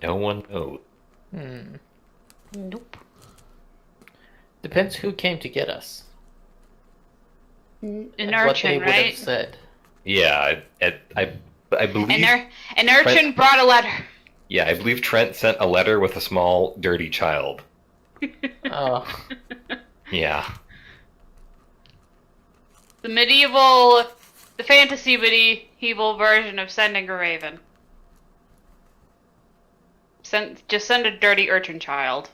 No one knows. Hmm. Nope. Depends who came to get us An and what they urchin, would have right? said. Yeah, I An, believe ur- an Trent. urchin brought a letter. Yeah, I believe Trent sent a letter with a small, dirty child. Oh, Yeah. The fantasy medieval version of sending a raven. Just send a dirty urchin child.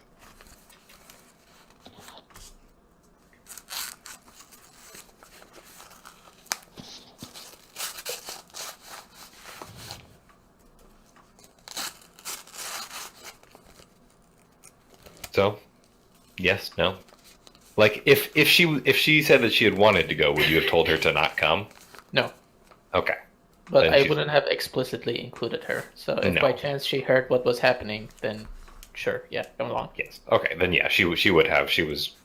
So, yes, no. Like, if she said that she had wanted to go, would you have told her to not come? no. Okay. But Then I she's wouldn't have explicitly included her. So if by no. chance she heard what was happening, then sure, yeah, come along. Yes. Okay. Then yeah, she would have. She was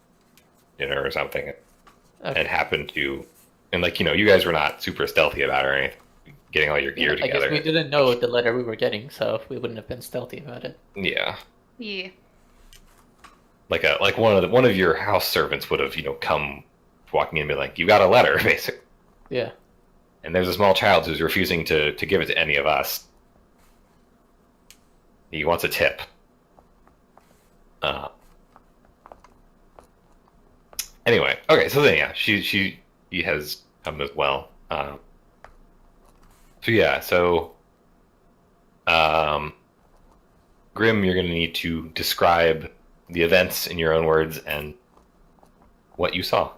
dinner or something, and Okay. happened to, and like you guys were not super stealthy about it or anything, getting all your Yeah, gear I guess we together. didn't know the letter we were getting, so we wouldn't have been stealthy about it. Yeah. Yeah. Like one of your house servants would have come walking in and be like, you got a letter, basically. Yeah. And there's a small child who's refusing to give it to any of us. He wants a tip. Uh, anyway, okay, so then yeah, he has come as well. So yeah, so um, Grim, you're going to need to describe the events in your own words and what you saw.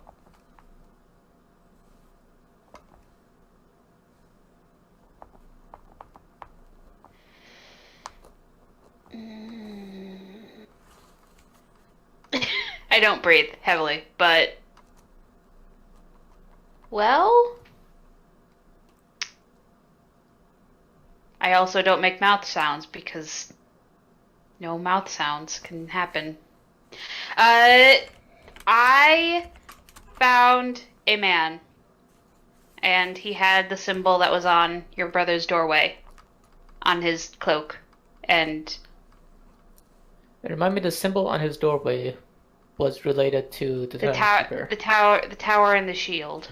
I don't breathe heavily, but well, I also don't make mouth sounds because no mouth sounds can happen. Uh, I found a man, and he had the symbol that was on your brother's doorway on his cloak, and And remind me, the symbol on his doorway was related to the the tower, timekeeper. the tower, and the shield.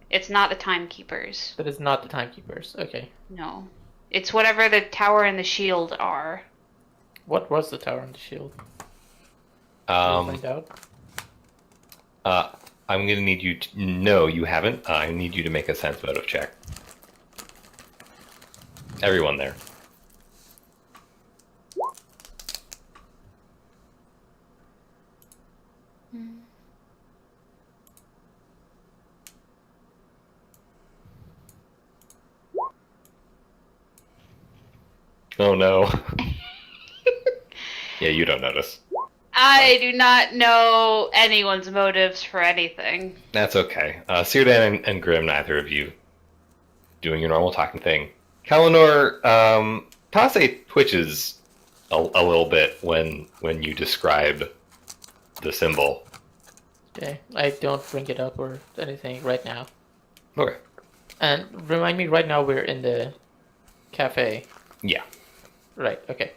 It's not the timekeepers. That is not the timekeepers. Okay. No, it's whatever the tower and the shield are. What was the tower and the shield? Did we Um, find out? uh, I'm going to need you to. No, you haven't. I need you to make a sense motive check. Everyone there. Oh no. Yeah, you don't notice. I do not know anyone's motives for anything. That's okay. Círdan and Grim, neither of you doing your normal talking thing. Kalinor, Tase twitches a little bit when you describe the symbol. Okay. I don't bring it up or anything right now. Okay. And remind me, right now we're in the cafe. Yeah. Right. Okay.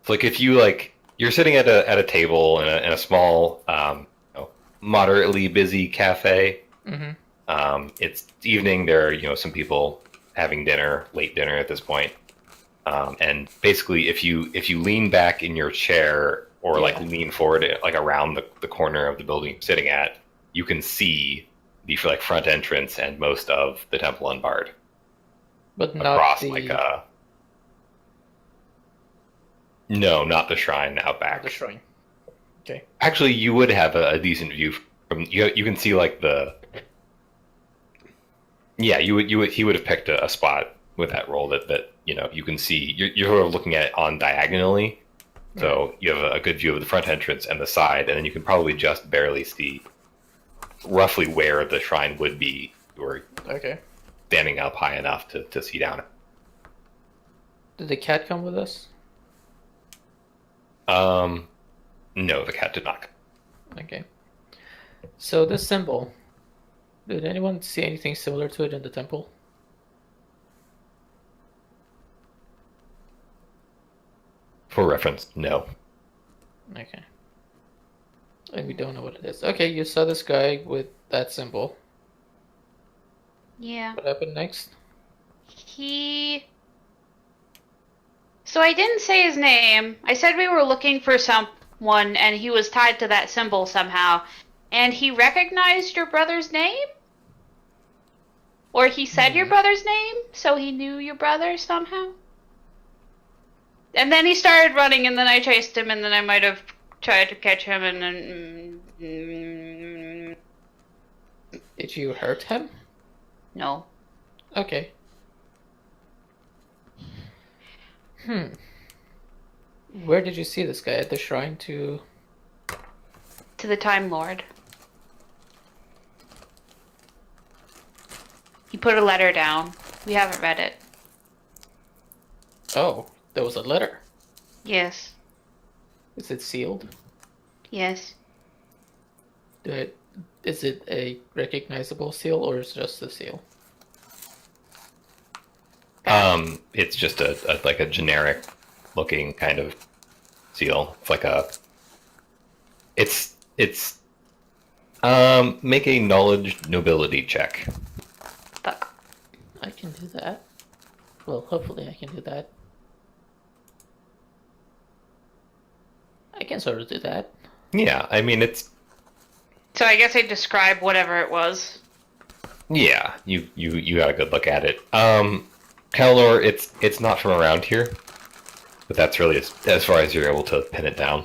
It's like if you're sitting at a table in a small moderately busy cafe. Mm-hmm. It's evening. There are some people having dinner, late dinner at this point. And basically, if you lean back in your chair or like Yeah. lean forward, like around the corner of the building you're sitting at, you can see the like front entrance and most of the temple unbarred But not across the no, not the shrine out back. shrine. Okay. Actually, you would have a decent view from you can see like the yeah you would he would have picked a spot with that roll that you can see you're sort of looking at it on diagonally. So you have a good view of the front entrance and the side, and then you can probably just barely see roughly where the shrine would be. You were Okay. standing up high enough to see down. Did the cat come with us? No, the cat did not. Okay. So this symbol, did anyone see anything similar to it in the temple? For reference, no. Okay. And we don't know what it is. Okay, you saw this guy with that symbol. Yeah. What happened next? So I didn't say his name. I said we were looking for someone, and he was tied to that symbol somehow. And he recognized your brother's name? Or he said your brother's name, so he knew your brother somehow? And then he started running, and then I chased him, and then I might have tried to catch him, and then... Did you hurt him? No. Okay. Where did you see this guy? At the shrine to... To the Time Lord. He put a letter down. We haven't read it. Oh, there was a letter. Yes. Is it sealed? Yes. Is it a recognizable seal, or is it just a seal? It's just a like a generic looking kind of seal. It's like a. It's make a knowledge nobility check. Fuck. I can do that. Well, hopefully I can do that. I can sort of do that. Yeah, I mean it's. So I guess I describe whatever it was. Yeah, you got a good look at it. Kelor, it's not from around here, but that's really as far as you're able to pin it down.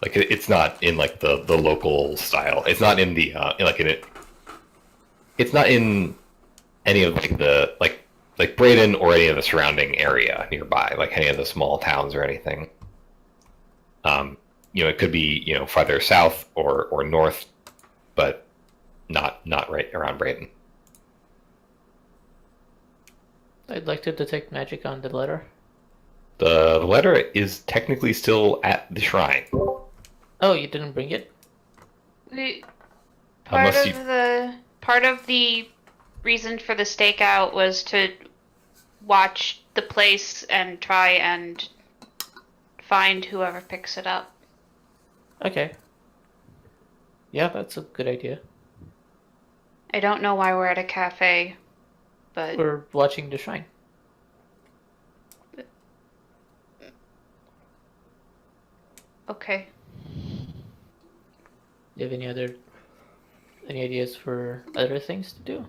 Like it's not in like the local style. It's not in the like in it. It's not in any of like the like Braden or any of the surrounding area nearby, like any of the small towns or anything. It could be farther south or north, but not right around Braden. I'd like to detect magic on the letter. The letter is technically still at the shrine. Oh, you didn't bring it? Part of the reason for the stakeout was to watch the place and try and find whoever picks it up. Okay. Yeah, that's a good idea. I don't know why we're at a cafe, but We're watching the shrine. okay. Do you have any ideas for other things to do?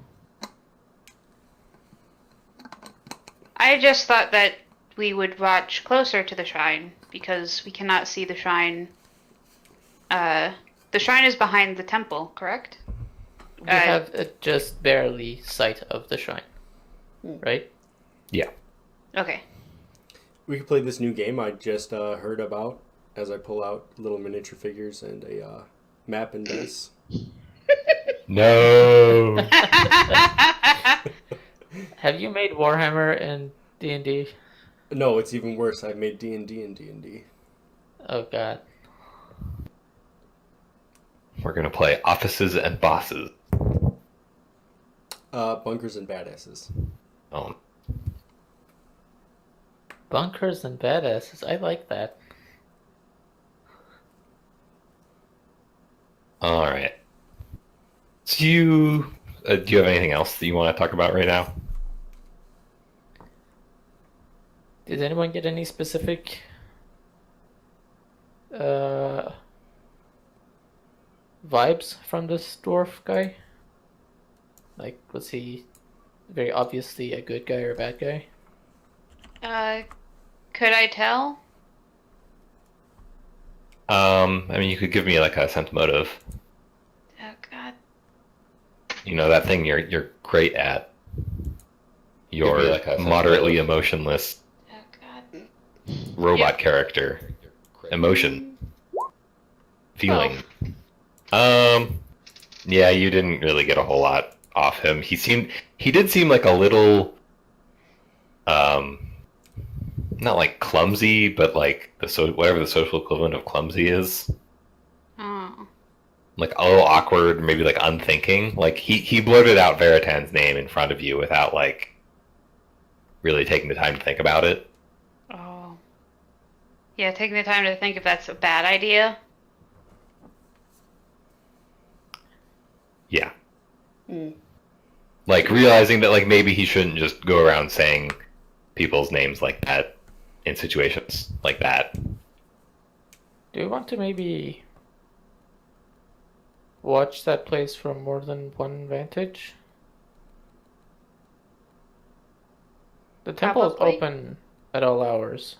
I just thought that we would watch closer to the shrine because we cannot see the shrine. The shrine is behind the temple, correct? We have just barely sight of the shrine, right? Yeah. Okay. We could play this new game I just heard about as I pull out little miniature figures and a map and dice. No. Have you made Warhammer and D&D? No, it's even worse. I've made D&D and D&D. Oh god. We're gonna play offices and bosses. Bunkers and badasses. Oh. Bunkers and badasses. I like that. All right. So do you have anything else that you want to talk about right now? Did anyone get any specific vibes from this dwarf guy? Like, was he very obviously a good guy or a bad guy? Could I tell? I mean, you could give me like a sense motive. Oh God. That thing you're great at. You're Give me, like, a sense moderately motive. emotionless Oh God. robot character. Emotion. Feeling. Yeah, you didn't really get a whole lot off him. He did seem like a little, not like clumsy, but like whatever the social equivalent of clumsy is. Oh. Like a little awkward, maybe like unthinking. Like he blurted out Veritan's name in front of you without like really taking the time to think about it. Oh. Yeah, taking the time to think if that's a bad idea. Yeah. Mm. Like realizing that like maybe he shouldn't just go around saying people's names like that in situations like that. Do you want to maybe watch that place from more than one vantage? The temple is Probably. open at all hours,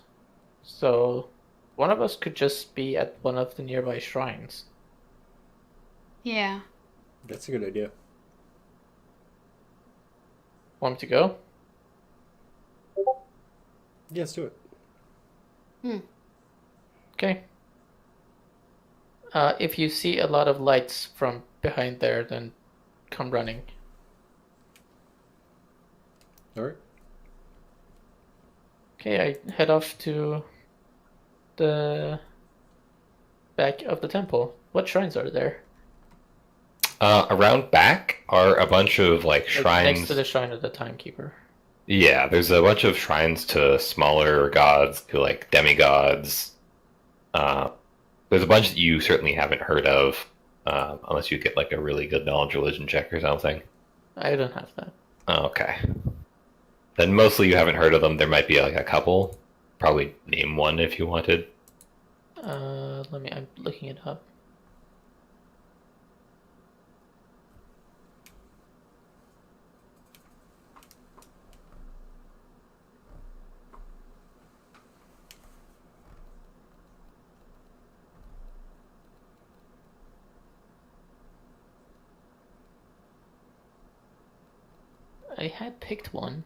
so one of us could just be at one of the nearby shrines. Yeah. That's a good idea. Want to go? Yeah, let's do it. Hmm. Okay. If you see a lot of lights from behind there, then come running. All right. Okay, I head off to the back of the temple. What shrines are there? Around back are a bunch of like Like, shrines. next to the shrine of the timekeeper. Yeah, there's a bunch of shrines to smaller gods, to like demigods. There's a bunch that you certainly haven't heard of, unless you get like a really good knowledge religion check or something. I don't have that. Oh, okay. Then mostly you haven't heard of them. There might be like a couple. Probably name one if you wanted. I'm looking it up. I had picked one.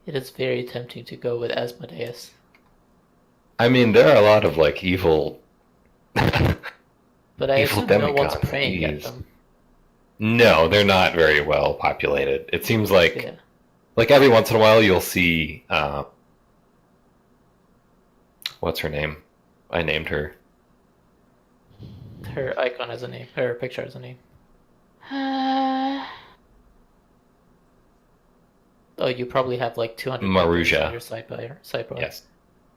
It is very tempting to go with Asmodeus. I mean, there are a lot of like evil, But I evil assume no one's demigods. praying at Jeez. them. No, they're not very well populated. It seems like Yeah. like every once in a while you'll see what's her name? I named her. Her icon has a name. Her picture has a name. Oh, you probably have like 200 Marusha. on your sidebar. Yes.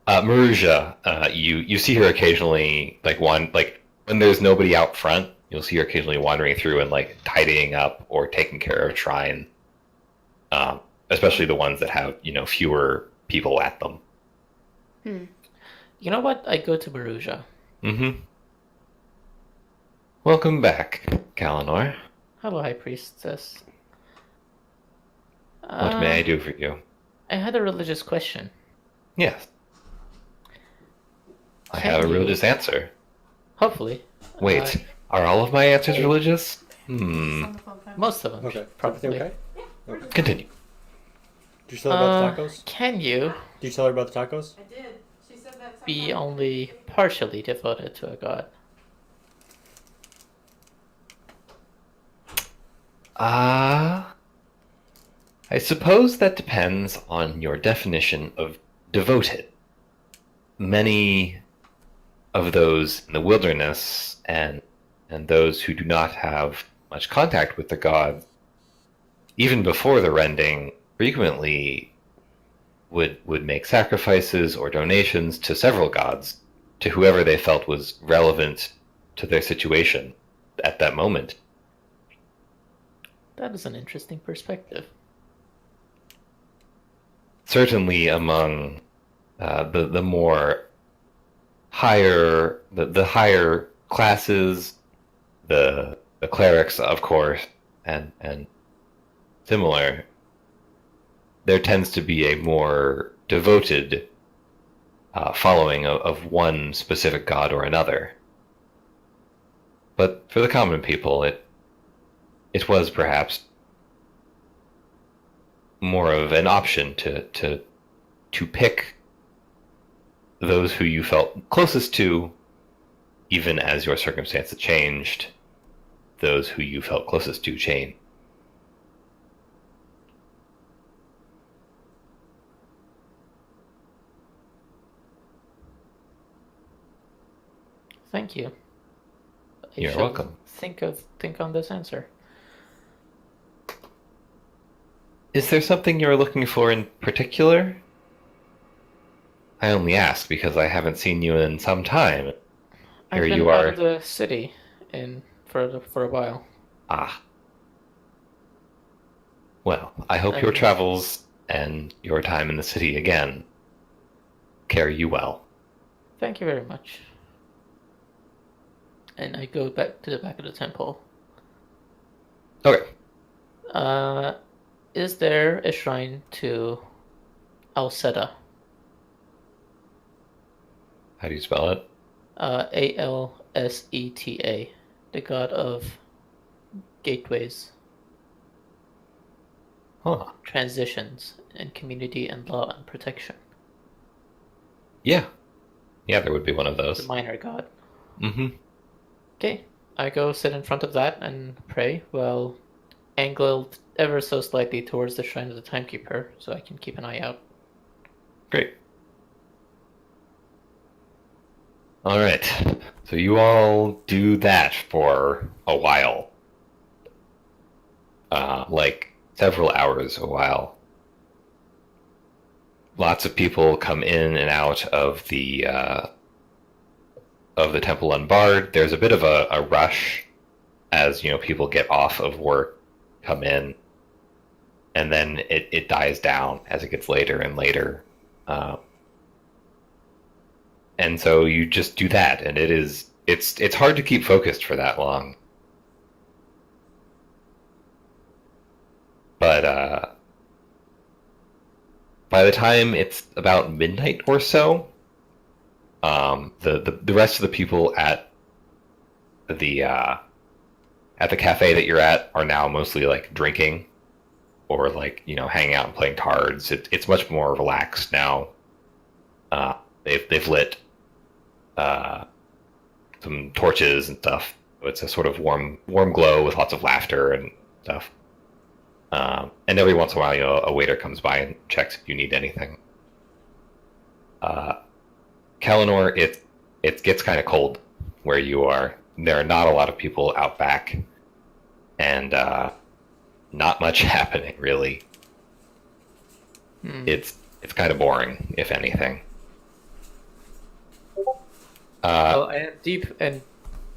Marusha, you see her occasionally like when there's nobody out front, you'll see her occasionally wandering through and like tidying up or taking care of a shrine. Especially the ones that have, fewer people at them. Hmm. You know what? I go to Marusha. Mm-hmm. Welcome back, Kalinor. Hello, High Priestess. What may I do for you? I had a religious question. Yes. I Can have a you- religious answer. Hopefully. Wait, are all of my answers religious? Most of them. Okay. Probably. Everything okay? Continue. Did you tell her about the tacos? Can you Did you tell her about the tacos? I did. She said that. be sometime- only partially devoted to a god? I suppose that depends on your definition of devoted. Many of those in the wilderness and those who do not have much contact with the gods, even before the rending, frequently would make sacrifices or donations to several gods, to whoever they felt was relevant to their situation at that moment. That is an interesting perspective. Certainly among the more higher the higher classes, the clerics, of course, and similar, there tends to be a more devoted following of one specific god or another. But for the common people, it was perhaps more of an option to pick those who you felt closest to, even as your circumstances changed. Those who you felt closest to changed. Thank you. I You're shall welcome. Think on this answer. Is there something you're looking for in particular? I only ask because I haven't seen you in some time. Here I've been you out are. of the city for a while. Ah. Well, I hope your And travels and your time in the city again carry you well. thank you very much. And I go back to the back of the temple. Okay. Is there a shrine to Alseta? How do you spell it? Alseta, the god of gateways, Huh. transitions, and community and law and protection. Yeah. Yeah, there would be one of The those. minor god. Mm-hmm. Okay, I go sit in front of that and pray, while angled ever so slightly towards the shrine of the timekeeper, so I can keep an eye out. Great. All right. So you all do that for a while. Like several hours a while. Lots of people come in and out of the temple unbarred. There's a bit of a rush as people get off of work, come in, and then it dies down as it gets later and later. And so you just do that, and it's hard to keep focused for that long. But by the time it's about midnight or so, the rest of the people at the cafe that you're at are now mostly like drinking, or like hanging out and playing cards. It's much more relaxed now. They've lit some torches and stuff. It's a sort of warm glow with lots of laughter and stuff. And every once in a while, a waiter comes by and checks if you need anything. Kalinor, it gets kind of cold where you are. There are not a lot of people out back, and not much happening really. It's kind of boring, if anything. Well, I have deep and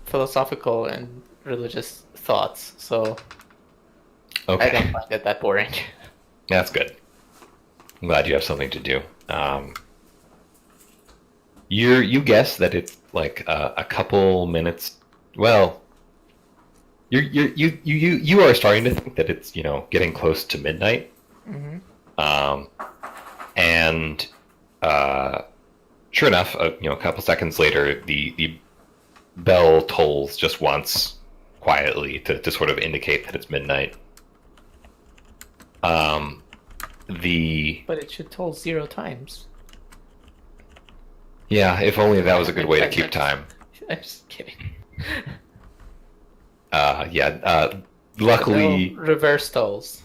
philosophical and religious thoughts, so Okay. I don't find it that boring. That's good. I'm glad you have something to do. You guess that it's like a couple minutes. Well, you are starting to think that it's getting close to midnight. Mm-hmm. And sure enough, a couple seconds later, the bell tolls just once quietly to sort of indicate that it's midnight. But it should toll 0 times. Yeah, if only that was a good way to keep time. I'm just kidding. Luckily, No reverse tolls.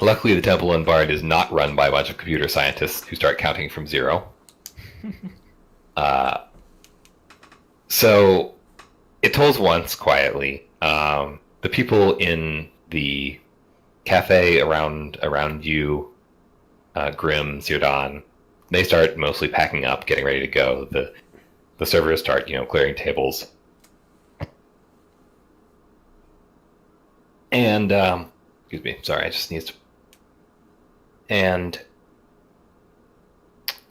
luckily the temple unbarred is not run by a bunch of computer scientists who start counting from 0. So it tolls once quietly. The people in the cafe around you, Grim, Zirdan, they start mostly packing up, getting ready to go. The servers start, clearing tables. And excuse me, sorry, I just sneezed. And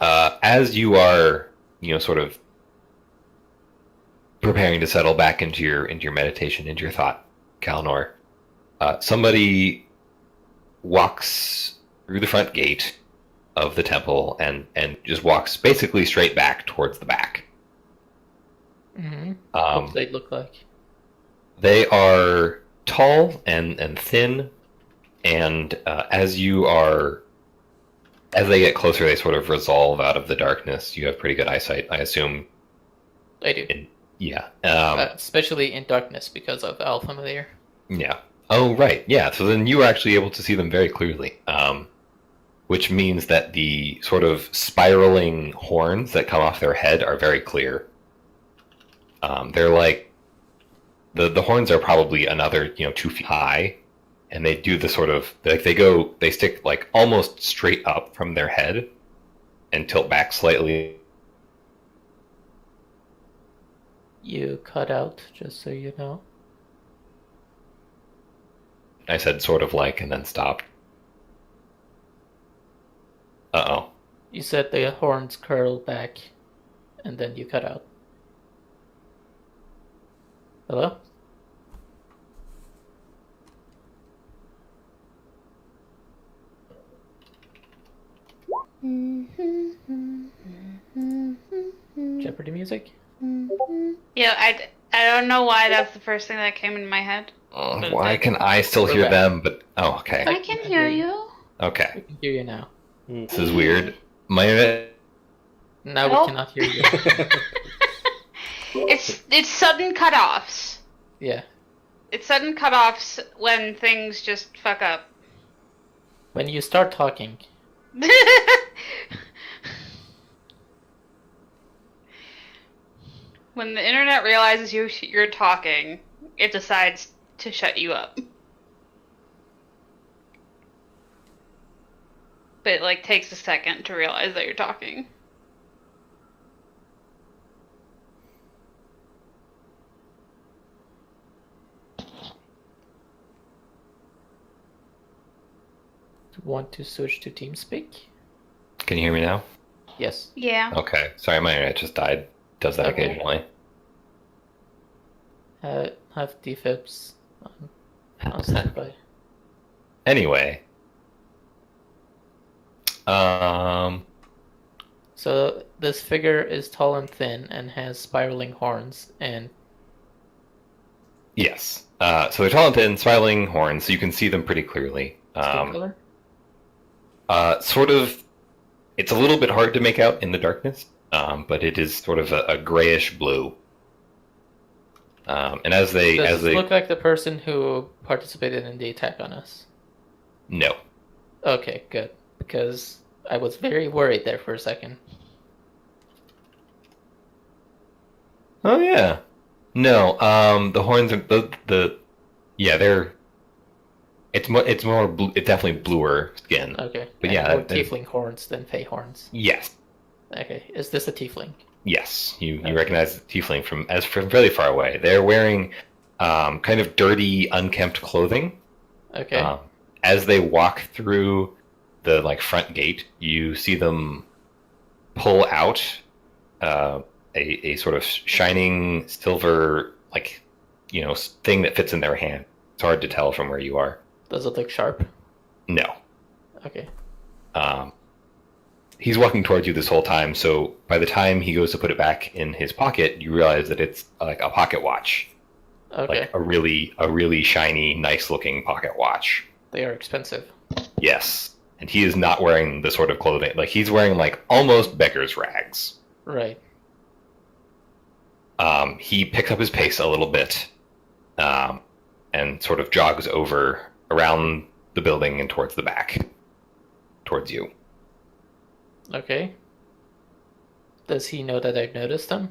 as you are, sort of preparing to settle back into your meditation, into your thought, Kalnor, somebody walks through the front gate of the temple and just walks basically straight back towards the back. Mm-hmm. What do they look like? They are tall and thin, and as they get closer, they sort of resolve out of the darkness. You have pretty good eyesight, I assume. I do. Yeah. Especially in darkness because of Alpha Familiar. Yeah. Oh, right. Yeah. So then you are actually able to see them very clearly, which means that the sort of spiraling horns that come off their head are very clear. They're like the horns are probably another 2 feet high, and they do the sort of like they stick like almost straight up from their head and tilt back slightly. You cut out, just so you know. I said sort of like and then stopped. Uh-oh. You said the horns curl back, and then you cut out. Hello? Jeopardy music? Yeah, I don't know why that's the first thing that came into my head. Why can I still hear back. them? But okay. I can hear you. Okay. We can hear you now. This is weird. My internet. Now Nope. we cannot hear you. It's sudden cutoffs. Yeah. It's sudden cutoffs when things just fuck up. When you start talking, When the internet realizes you're talking, it decides to shut you up. But it like takes a second to realize that you're talking. want to switch to TeamSpeak? Can you hear me now? Yes. Yeah. Okay. Sorry, my internet just died. Does that Okay. occasionally. Have defibs on standby. Anyway. Um. So this figure is tall and thin and has spiraling horns and Yes. So they're tall and thin, spiraling horns, so you can see them pretty clearly. skin color. Sort of. It's a little bit hard to make out in the darkness, but it is sort of a grayish blue. And as they Does it look like the person who participated in the attack on us? no. Okay, good. Because I was very worried there for a second. Oh yeah. No. The horns are yeah, they're. It's more blue. It's definitely bluer skin. Okay. But and yeah, more that- tiefling horns than fey horns. Yes. Okay, is this a tiefling? Yes, you Okay. recognize the tiefling from fairly far away. They're wearing kind of dirty, unkempt clothing. Okay. As they walk through the front gate, you see them pull out a sort of shining silver thing that fits in their hand. It's hard to tell from where you are. Does it look sharp? No. Okay. He's walking towards you this whole time, so by the time he goes to put it back in his pocket, you realize that it's like a pocket watch. Okay. Like a really shiny, nice-looking pocket watch. They are expensive. Yes. And he is not wearing the sort of clothing. Like, he's wearing, almost beggar's rags. Right. He picks up his pace a little bit, and sort of jogs over around the building and towards the back. Towards you. Okay. Does he know that I've noticed him?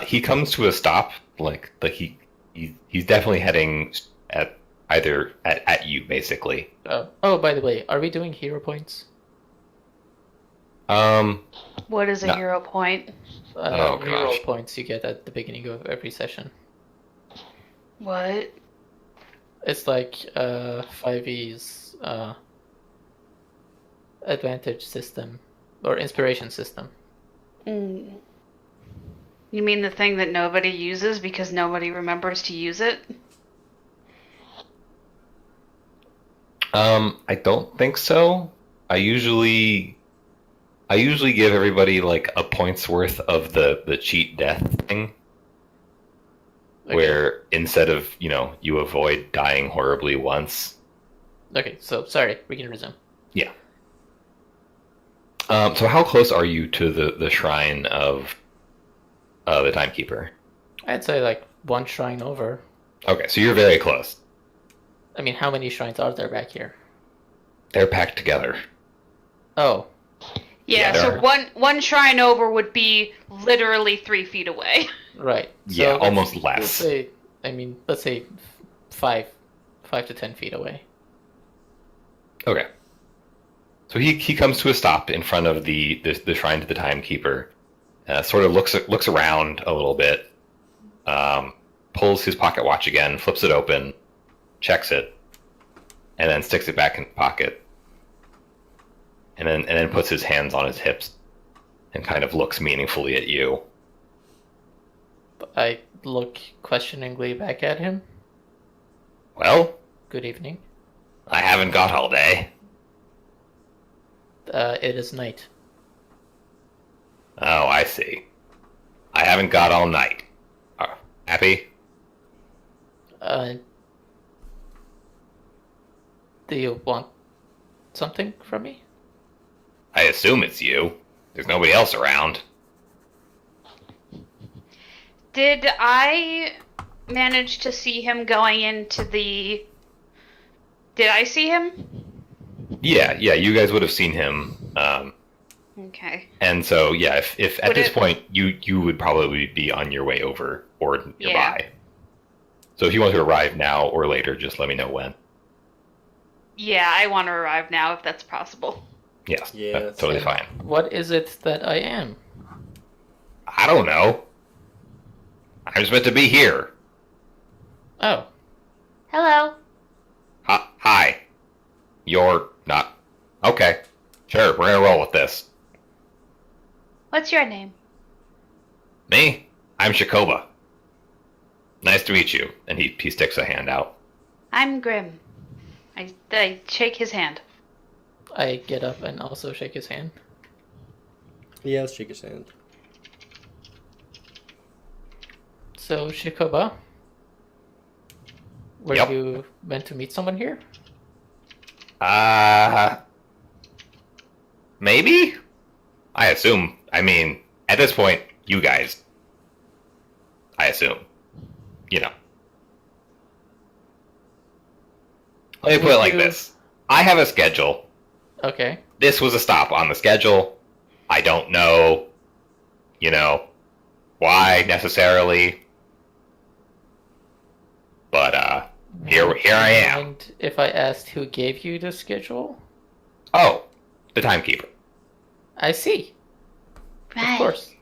He comes to a stop, he's definitely heading at you, basically. Oh, by the way, are we doing hero points? What is a No. hero point? Oh, Hero gosh. points you get at the beginning of every session. What? It's like 5e's advantage system or inspiration system. Mm. You mean the thing that nobody uses because nobody remembers to use it? I don't think so. I usually give everybody a point's worth of the cheat death thing. Okay. Where instead of, you avoid dying horribly once. Okay, so sorry, we can resume. Yeah. So how close are you to the shrine of the Timekeeper? I'd say one shrine over. Okay, so you're very close. I mean, how many shrines are there back here? They're packed together. Oh, Yeah, there so are- one shrine over would be literally 3 feet away. Right. Yeah, let's- almost Let's less. say, let's say 5 to 10 feet away. Okay. So he comes to a stop in front of the shrine to the timekeeper. Sort of looks around a little bit. Pulls his pocket watch again, flips it open, checks it, and then sticks it back in the pocket. And then puts his hands on his hips and kind of looks meaningfully at you. I look questioningly back at him. Well, Good evening. I haven't got all day. It is night. Oh, I see. I haven't got all night. Happy? Do you want something from me? I assume it's you. There's nobody else around. Did I manage to see him going into the... Did I see him? Yeah, you guys would have seen him. Okay. And so, yeah, if at Would this it- point you would probably be on your way over or nearby. Yeah. So if you want to arrive now or later, just let me know when. Yeah, I want to arrive now if that's possible. Yes, Yeah, that's that's totally fine. fine. What is it that I am? I don't know. I'm just meant to be here. Oh, Hello. Hi. You're not. Okay. Sure, we're gonna roll with this. What's your name? Me? I'm Shakoba. Nice to meet you. And he sticks a hand out. I'm Grim. I shake his hand. I get up and also shake his hand. Yeah, let's shake his hand. So, Shikoba, were Yep. you meant to meet someone here? Maybe? I assume. I mean, at this point, you guys. I assume. You know. Let me put it like this. I have a schedule. Okay. This was a stop on the schedule. I don't know, why necessarily. But, here I am. And if I asked who gave you the schedule? Oh, the timekeeper. I see. Right. Of course.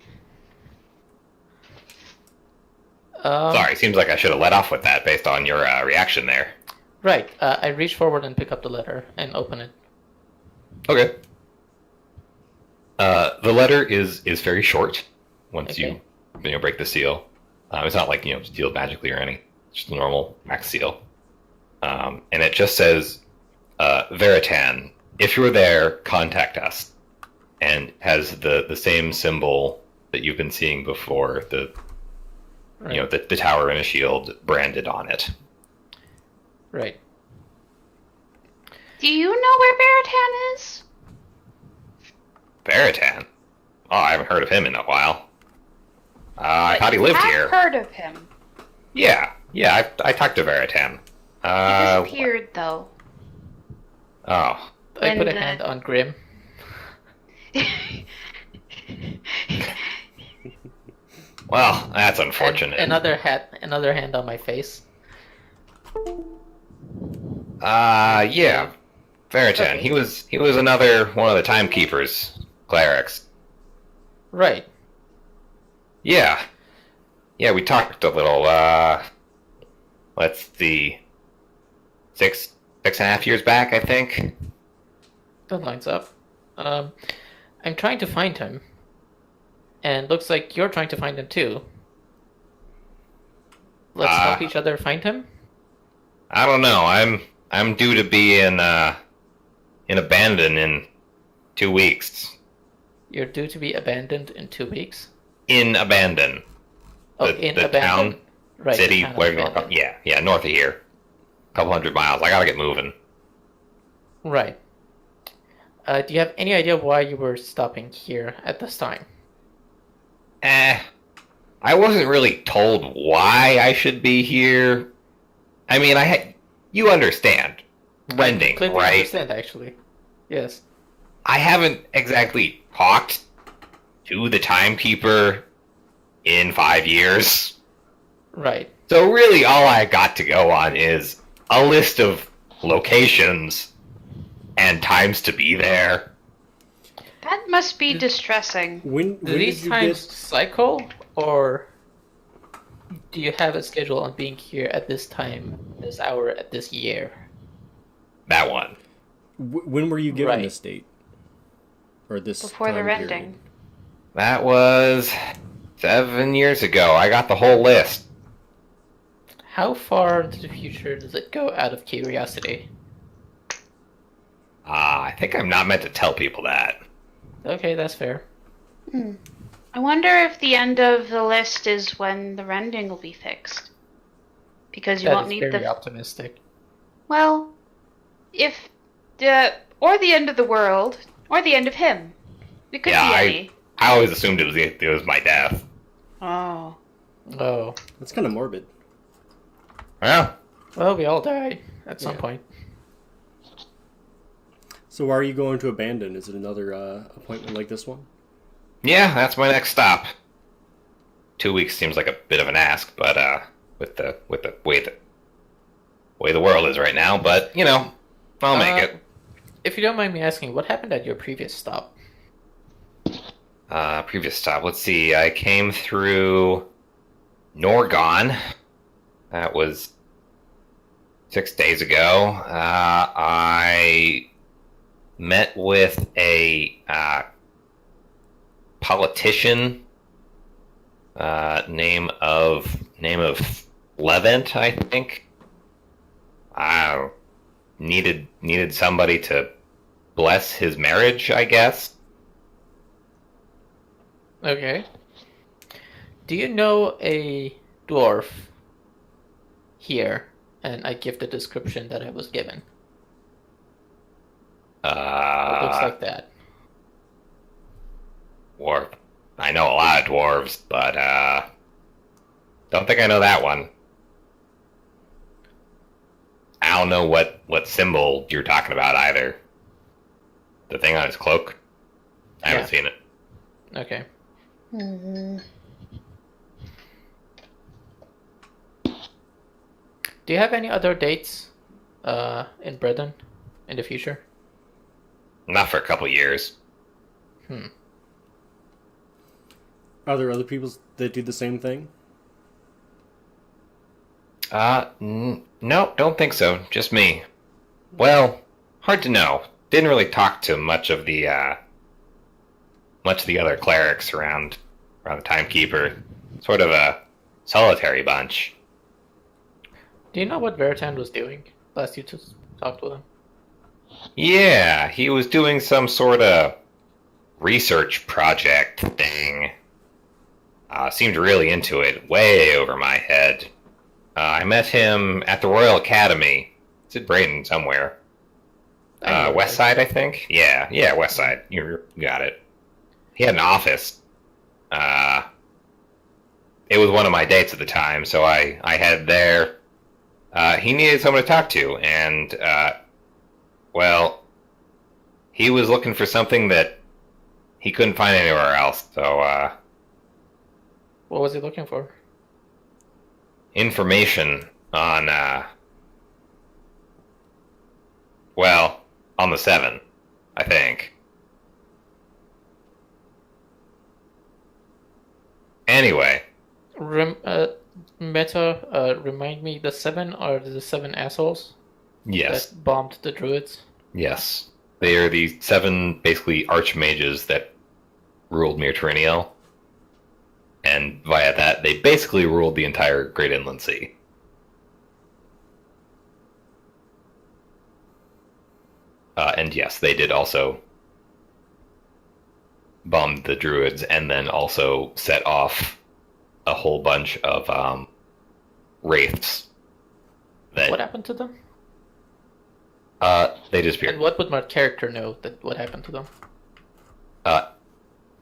Sorry, seems like I should have let off with that based on your reaction there. Right. I reach forward and pick up the letter and open it. Okay. The letter is very short once Okay. you break the seal. It's not like sealed magically or anything. It's just a normal max seal. And it just says, Veritan, if you're there, contact us. And has the same symbol that you've been seeing before, the Right. the tower and a shield branded on it. Right. Do you know where Veritan is? Veritan? Oh, I haven't heard of him in a while. I thought he lived I've here. heard of him. Yeah, I talked to Veritan. He disappeared, though. Oh, I put a And, hand on Grim. well, that's And unfortunate. another hand on my face. Yeah, Veritan. Okay. He was another one of the timekeepers, clerics. Right. Yeah, we talked a little. Let's see, 6.5 years back, I think. That lines up. I'm trying to find him. And looks like you're trying to find him too. Let's help each other find him. I don't know. I'm due to be in Abandon in 2 weeks. You're due to be abandoned in 2 weeks. In Abandon. Oh, The- in the abandoned? town, Right. city, the town of where you're Abandoned. yeah, north of here. A couple 100 miles. I gotta get moving. Right. Do you have any idea why you were stopping here at this time? I wasn't really told why I should be here. I mean, you understand. Rending, Completely right? understand, actually. Yes. I haven't exactly talked to the timekeeper in 5 years. Right. So really all I got to go on is a list of locations and times to be there. That must be distressing. When Do did these you times get? cycle, or do you have a schedule on being here at this time, this hour, at this year? That one. When were you given Right. this date? Or this Before the time rending. period? That was 7 years ago. I got the whole list. How far into the future does it go, out of curiosity? I think I'm not meant to tell people that. Okay, that's fair. I wonder if the end of the list is when the rending will be fixed. Because you That won't is need very the... optimistic. Well, if the... Or the end of the world, or the end of him. It could Yeah, be any. I always assumed it was my death. Oh. Oh. That's kind of morbid. Well, Well, we all die at some Yeah. point. So why are you going to abandon? Is it another appointment like this one? yeah, that's my next stop. 2 weeks seems like a bit of an ask, but with the way the world is right now, but you know, I'll make it. If you don't mind me asking, what happened at your previous stop? Previous stop. Let's see. I came through Norgon. That was 6 days ago. I met with a politician. Name of Levent, I think. Needed somebody to bless his marriage, I guess. Okay. Do you know a dwarf here? And I give the description that I was given. It looks like that. Dwarf. I know a lot of dwarves, but don't think I know that one. I don't know what symbol you're talking about either. The thing on his cloak? I haven't seen it. Okay. Do you have any other dates in Britain in the future? Not for a couple years. Are there other people that do the same thing? No, don't think so. Just me. Well, hard to know. Didn't really talk to much of the other clerics around the timekeeper. Sort of a solitary bunch. Do you know what Veritan was doing last you just talked with him? Yeah, he was doing some sort of research project thing. Seemed really into it, way over my head. I met him at the Royal Academy. It's at Brayton somewhere. West Side, I think? Yeah, West Side. You got it. He had an office. It was one of my dates at the time, so I headed there. He needed someone to talk to, and, well, he was looking for something that he couldn't find anywhere else, so, What was he looking for? information on, well, on the 7, I think. Anyway. Remind me, the 7 are the 7 assholes Yes. that bombed the druids? Yes. They are the 7, basically, archmages that ruled Mir Teriniel. And via that, they basically ruled the entire Great Inland Sea. And yes, they did also bomb the druids and then also set off a whole bunch of wraiths. What happened to them? They disappeared. And what would my character know that what happened to them? Out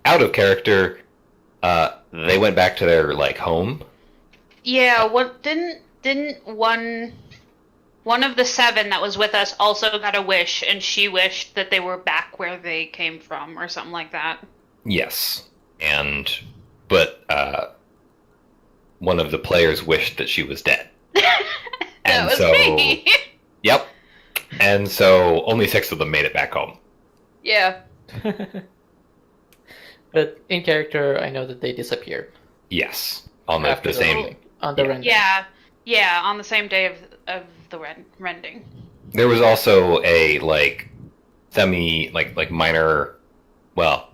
of character, they went back to their home. Yeah, what didn't one One of the 7 that was with us also got a wish, and she wished that they were back where they came from, or something like that. Yes, but one of the players wished that she was dead. That was me. Yep. And so only 6 of them made it back home. Yeah. But in character, I know that they disappeared. Yes, on After the same. on the rending. Yeah, on the same day of the rending. There was also a minor, well,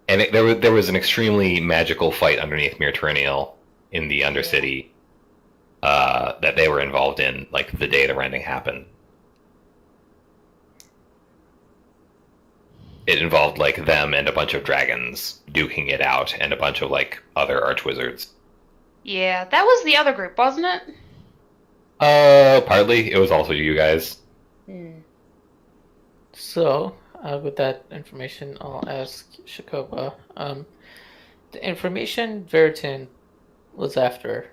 and there was an extremely magical fight underneath Mir Terrenial in the Undercity that they were involved in, like the day the rending happened. It involved like them and a bunch of dragons duking it out, and a bunch of like other archwizards. Yeah, that was the other group, wasn't it? Partly. It was also you guys. So, with that information, I'll ask Shakoba. The information Veritin was after,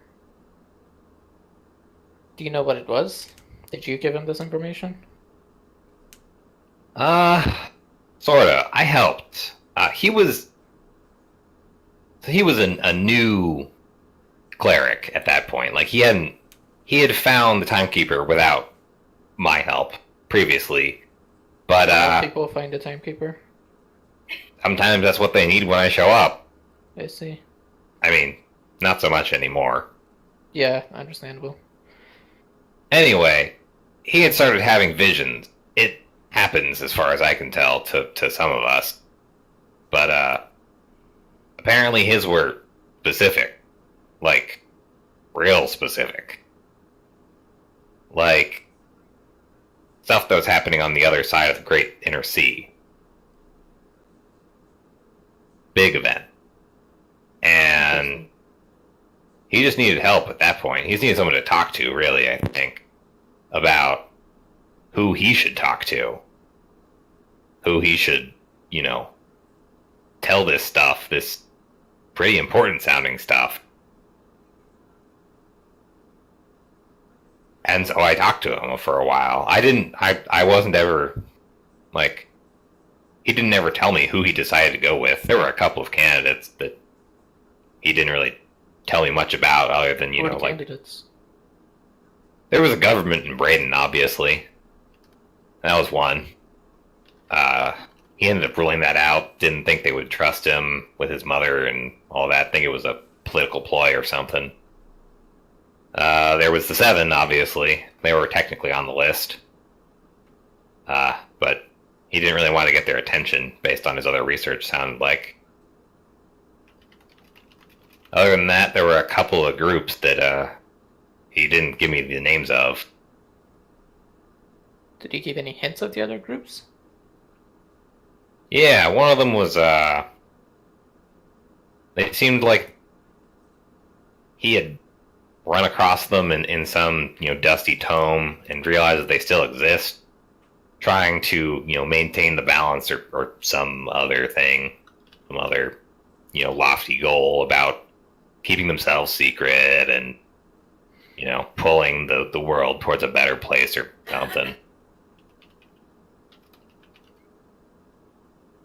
do you know what it was? Did you give him this information? Sorta. I helped. He was a new cleric at that point. Like he had found the Timekeeper without my help previously, but people find a timekeeper. sometimes that's what they need when I show up. I see. I mean, not so much anymore. Yeah, understandable. Anyway, he had started having visions. It happens, as far as I can tell, to some of us. But apparently his were specific. Like, real specific. Like, stuff that was happening on the other side of the Great Inner Sea. Big event. And he just needed help at that point. He just needed someone to talk to, really, I think, about who he should talk to. Who he should, tell this stuff, this pretty important sounding stuff. And so I talked to him for a while. I wasn't ever, he didn't ever tell me who he decided to go with. There were a couple of candidates that he didn't really tell me much about, other than, Candidates? There was a government in Braden, obviously. That was one. He ended up ruling that out. Didn't think they would trust him with his mother and all that. Think it was a political ploy or something. There was the 7, obviously. They were technically on the list. But he didn't really want to get their attention based on his other research, sounded like. Other than that, there were a couple of groups that he didn't give me the names of. Did he give any hints of the other groups? Yeah, one of them was, it seemed like he had run across them in some, dusty tome and realized that they still exist, trying to, maintain the balance or some other thing, some other, lofty goal about keeping themselves secret and, pulling the world towards a better place or something.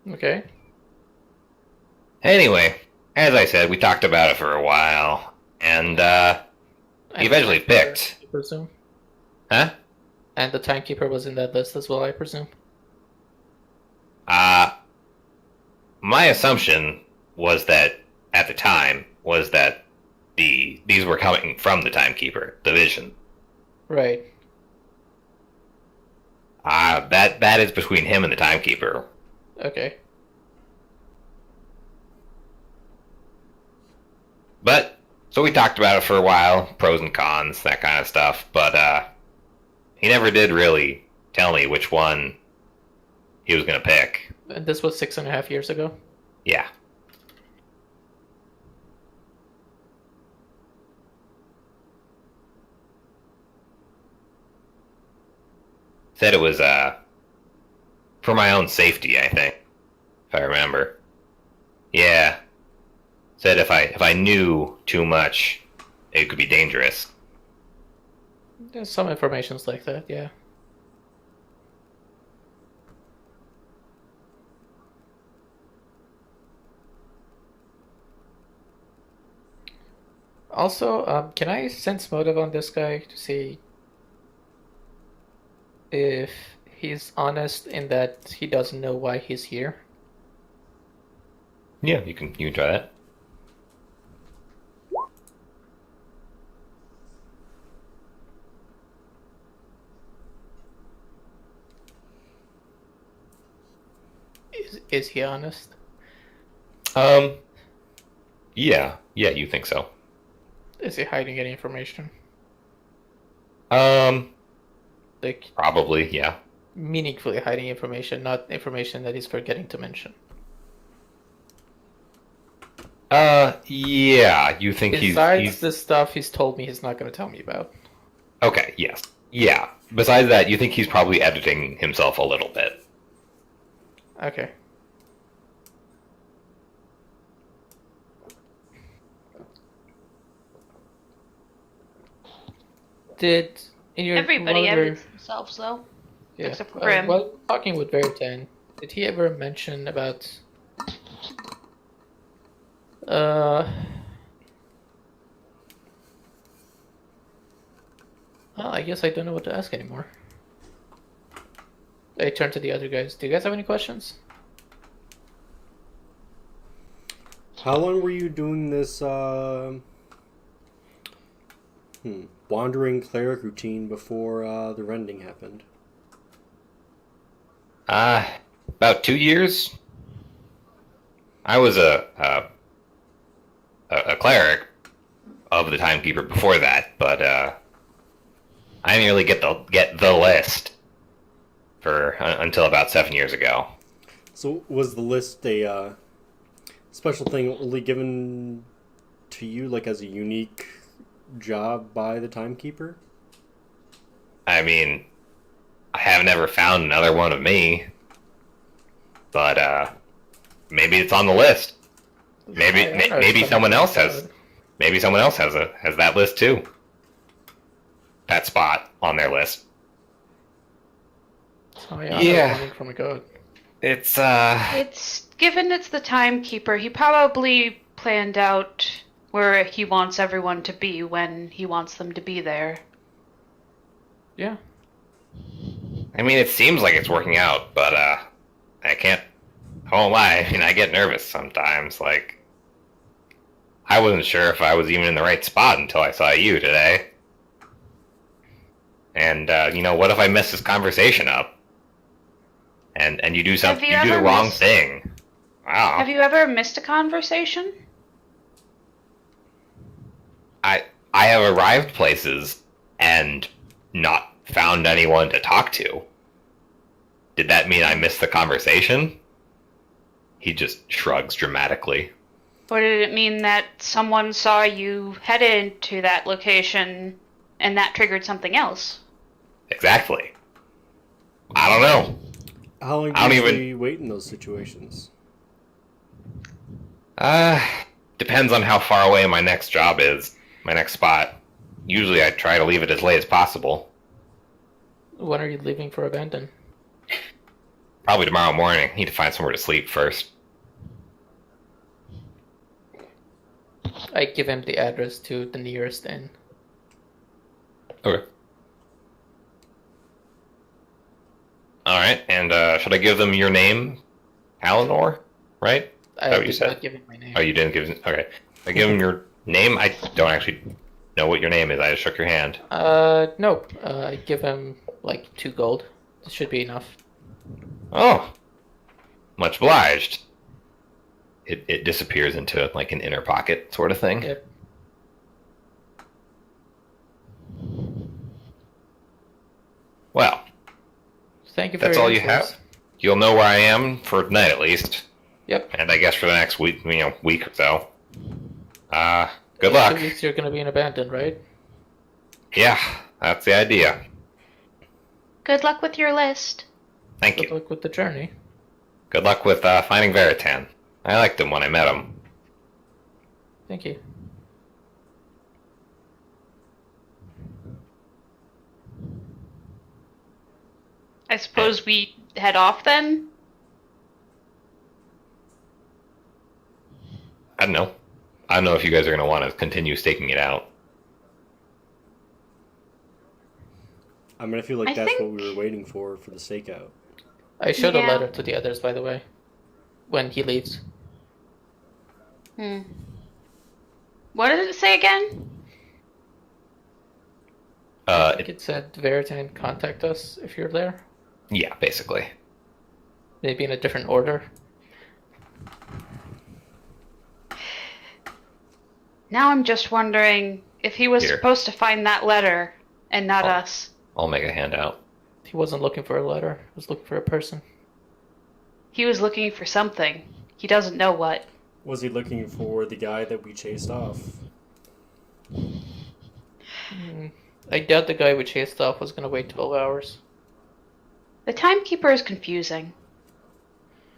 Okay. Anyway, as I said, we talked about it for a while, and he eventually picked. I presume. Huh? And the timekeeper was in that list as well, I presume. My assumption was that, at the time, was that these were coming from the timekeeper, the vision. Right. That is between him and the timekeeper. Okay. But, so we talked about it for a while, pros and cons, that kind of stuff, but he never did really tell me which one he was going to pick. And this was 6.5 years ago? Yeah. Said it was, for my own safety, I think, if I remember. Yeah. Said if I knew too much, it could be dangerous. There's some informations like that, yeah. Also, can I sense motive on this guy to see if he's honest in that he doesn't know why he's here? Yeah, you can try that. Is he honest? Yeah, you think so. Is he hiding any information? Um, Like, Probably, yeah. meaningfully hiding information, not information that he's forgetting to mention. Yeah, you think Besides he's the stuff he's told me he's not going to tell me about. okay, yes. Yeah. Besides that, you think he's probably editing himself a little bit. Okay. Did in your Everybody longer- edits themselves, though. yeah, except for Grim. while talking with Veritan, did he ever mention about well, I guess I don't know what to ask anymore. I turn to the other guys. Do you guys have any questions? How long were you doing this wandering cleric routine before the rending happened? About 2 years. I was a cleric of the timekeeper before that, but I didn't really get the list for until about 7 years ago. So was the list a special thing only given to you, like as a unique job by the timekeeper? I mean, I have never found another one of me, but maybe it's on the list. Maybe someone else has. Maybe someone else has that list too. That spot on their list. Oh yeah. Yeah. Running from a god. It's It's given it's the timekeeper, he probably planned out where he wants everyone to be when he wants them to be there. Yeah. I mean, it seems like it's working out, but I can't. I won't lie. I mean, I get nervous sometimes. Like, I wasn't sure if I was even in the right spot until I saw you today. And what if I mess this conversation up? And you do something, you do the wrong thing. Wow. Have you ever missed a conversation? I have arrived places and not found anyone to talk to. Did that mean I missed the conversation? He just shrugs dramatically. Or did it mean that someone saw you headed to that location and that triggered something else? Exactly. I don't know. How long I do don't you even- usually wait in those situations? Depends on how far away my next job is, my next spot. Usually I try to leave it as late as possible. When are you leaving for Abandon? Probably tomorrow morning. Need to find somewhere to sleep first. I give him the address to the nearest inn. Okay. Alright, and should I give them your name? Alanor? Right? I what you did said? not give him my name. Oh, you didn't give them... Okay. I give them your name? I don't actually know what your name is. I just shook your hand. No. I give him like 2 gold. This should be enough. Oh. Much obliged. It disappears into like an inner pocket sort of thing. Yep. Well, Thank you for that's your all you influence. have. You'll know where I am for tonight at least. Yep. And I guess for the next week, week or so. Good luck. 2 weeks you're gonna be in Abandon, right? Yeah, that's the idea. Good luck with your list. Thank Good you. luck with the journey. Good luck with finding Veritan. I liked him when I met him. Thank you. I suppose we head off then? I don't know. I don't know if you guys are going to want to continue staking it out. I mean, I feel like I that's what think- we were waiting for the stakeout. I showed a Yeah. letter to the others, by the way, when he leaves. What did it say again? I think it said Veritine contact us if you're there. Yeah, basically. Maybe in a different order. Now I'm just wondering if he was Here. supposed to find that letter and not Oh. us. I'll make a handout. He wasn't looking for a letter. He was looking for a person. He was looking for something. He doesn't know what. Was he looking for the guy that we chased off? I doubt the guy we chased off was going to wait 12 hours. The timekeeper is confusing,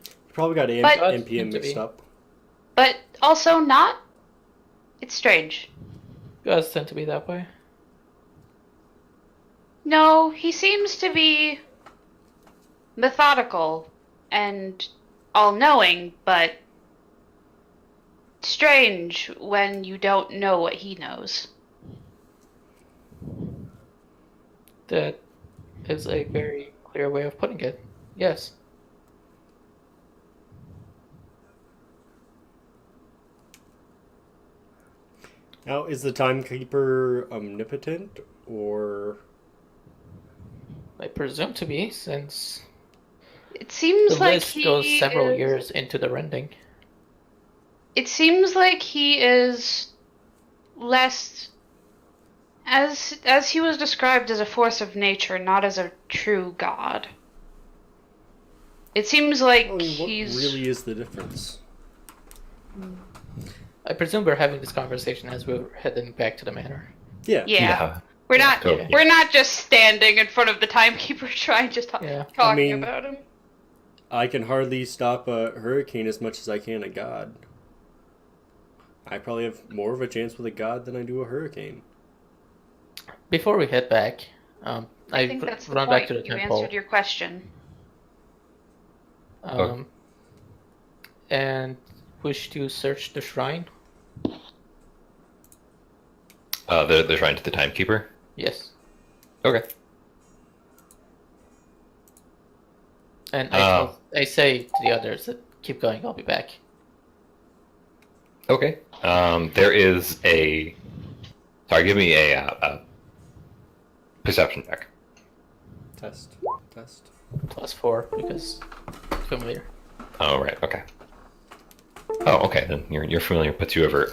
He probably got But- NPM To be. mixed up. but also not. It's strange. Guys tend to be that way. No, he seems to be methodical and all-knowing, but strange when you don't know what he knows. That is a very clear way of putting it. Yes. Now, is the timekeeper omnipotent, or I presume to be, since It seems the like list he goes several is- years into the rending. It seems like he is less as he was described as a force of nature, not as a true god. It seems like I mean, what he's really is the difference? I presume we're having this conversation as we're heading back to the manor. Yeah. yeah. We're not totally. we're not just standing in front of the timekeeper trying just Yeah. talking I mean- about him. I can hardly stop a hurricane as much as I can a god. I probably have more of a chance with a god than I do a hurricane. Before we head back, I think that's the run point. back to the You temple. answered your question. And wish to search the shrine. The shrine to the timekeeper. Yes. Okay. And Oh. I say to the others that keep going, I'll be back. Okay. There is a. Sorry, give me a perception check. Test. Test. +4 because familiar. Oh right. Okay. Oh, okay. Then you're familiar. Puts you over.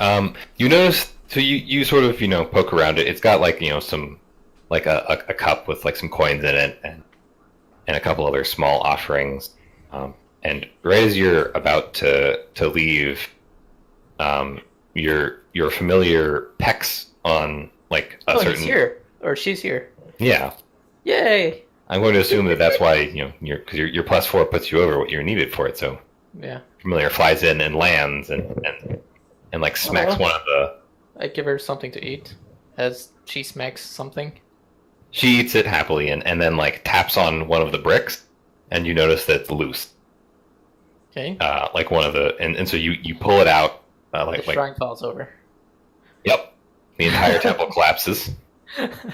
You notice. So you sort of poke around it. It's got like some like a cup with like some coins in it and a couple other small offerings. And right as you're about to leave, your familiar pecks on like a certain. He's here or she's here. Yeah. Yay! I'm going to assume that that's why because your +4 puts you over what you're needed for it. So Yeah. familiar flies in and lands and like smacks Oh. one of the. I give her something to eat as she smacks something. She eats it happily and then like taps on one of the bricks, and you notice that it's loose. Okay. Like one of the and so you pull it out. The shrine falls over. Yep, the entire temple collapses.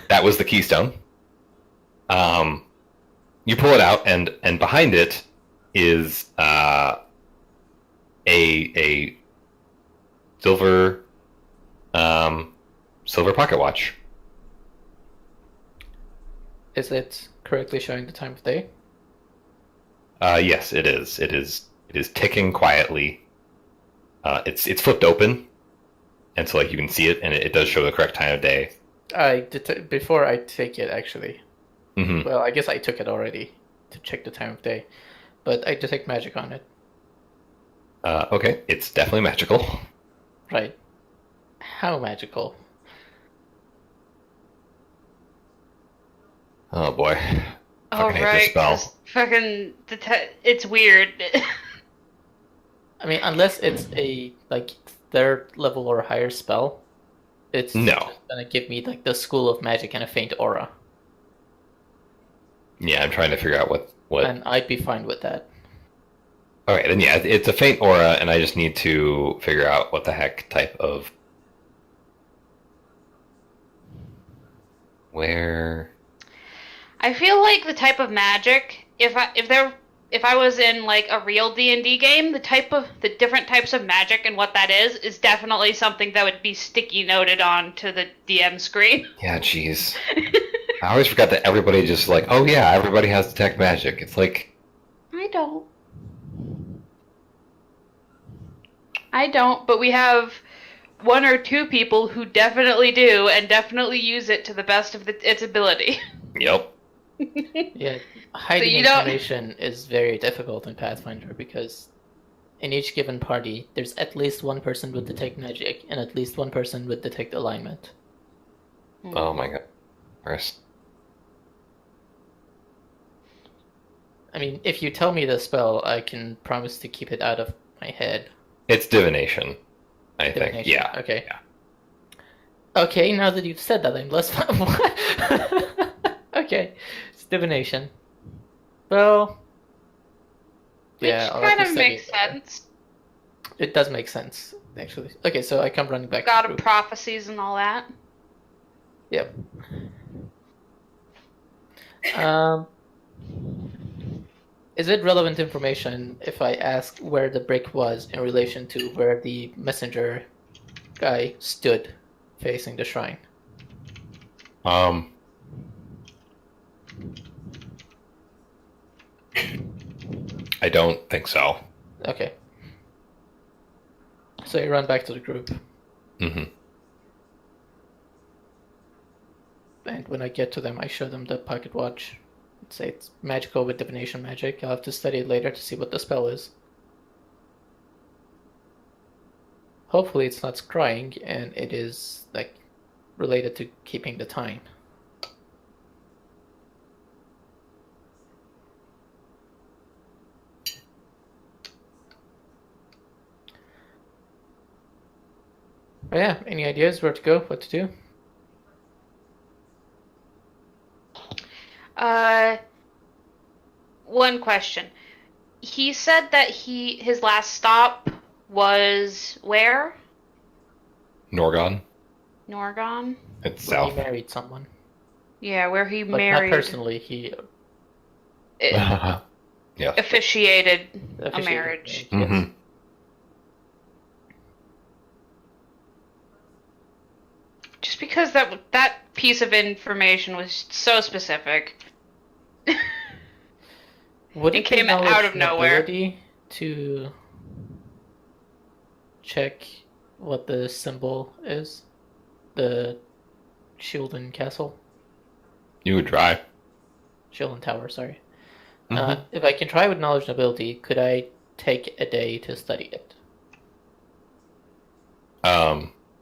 That was the keystone. You pull it out and behind it is a silver pocket watch. Is it correctly showing the time of day? Yes, it is. It is ticking quietly. It's flipped open, and so like you can see it, and it does show the correct time of day. Before I take it, actually. Hmm. Well, I guess I took it already to check the time of day, but I detect magic on it. Okay, it's definitely magical. Right. How magical? Oh boy. Oh Fucking hate this right, spell. this fucking it's weird. I mean, unless it's a like third level or higher spell, it's No. just gonna give me like the school of magic and a faint aura. Yeah, I'm trying to figure out what. and I'd be fine with that. Okay, then yeah, it's a faint aura, and I just need to figure out what the heck type of where. I feel like the type of magic, if I was in like a real D&D game, the different types of magic and what that is definitely something that would be sticky noted on to the DM screen. Yeah, jeez. I always forgot that everybody just like, oh yeah, everybody has detect magic. It's like, I don't, but we have one or two people who definitely do and definitely use it to the best of its ability. yep. Yeah, hiding you don't- information is very difficult in Pathfinder because in each given party, there's at least one person with detect magic and at least one person with detect alignment. Oh my god. Worse. I mean, if you tell me the spell, I can promise to keep it out of my head. It's divination, I think. Divination. Yeah. Okay. Yeah. Okay, now that you've said that, I'm less. Okay, it's divination. Well, Which yeah, I'll have kind to of study makes it better. sense. It does make sense, actually. Okay, so I come running back. God to the of group. prophecies and all that. Yep. Um, is it relevant information if I ask where the brick was in relation to where the messenger guy stood facing the shrine? I don't think so. Okay. So I run back to the group, Mm-hmm. and when I get to them, I show them the pocket watch. Say it's magical with divination magic. I'll have to study it later to see what the spell is. Hopefully it's not scrying, and it is, like, related to keeping the time. But yeah, any ideas where to go, what to do? One question. He said that his last stop was where? Norgon. Norgon? It's When he south. married someone. Yeah, where he But married. not personally, he yeah. Officiated a officiated marriage. the marriage, yes. Mm-hmm. Just because that piece of information was so specific. Would It it came be out of nowhere. knowledgeability to check what the symbol is? The shield and castle? You would try. Shield and tower, sorry. Mhm. If I can try with knowledge and ability, could I take a day to study it?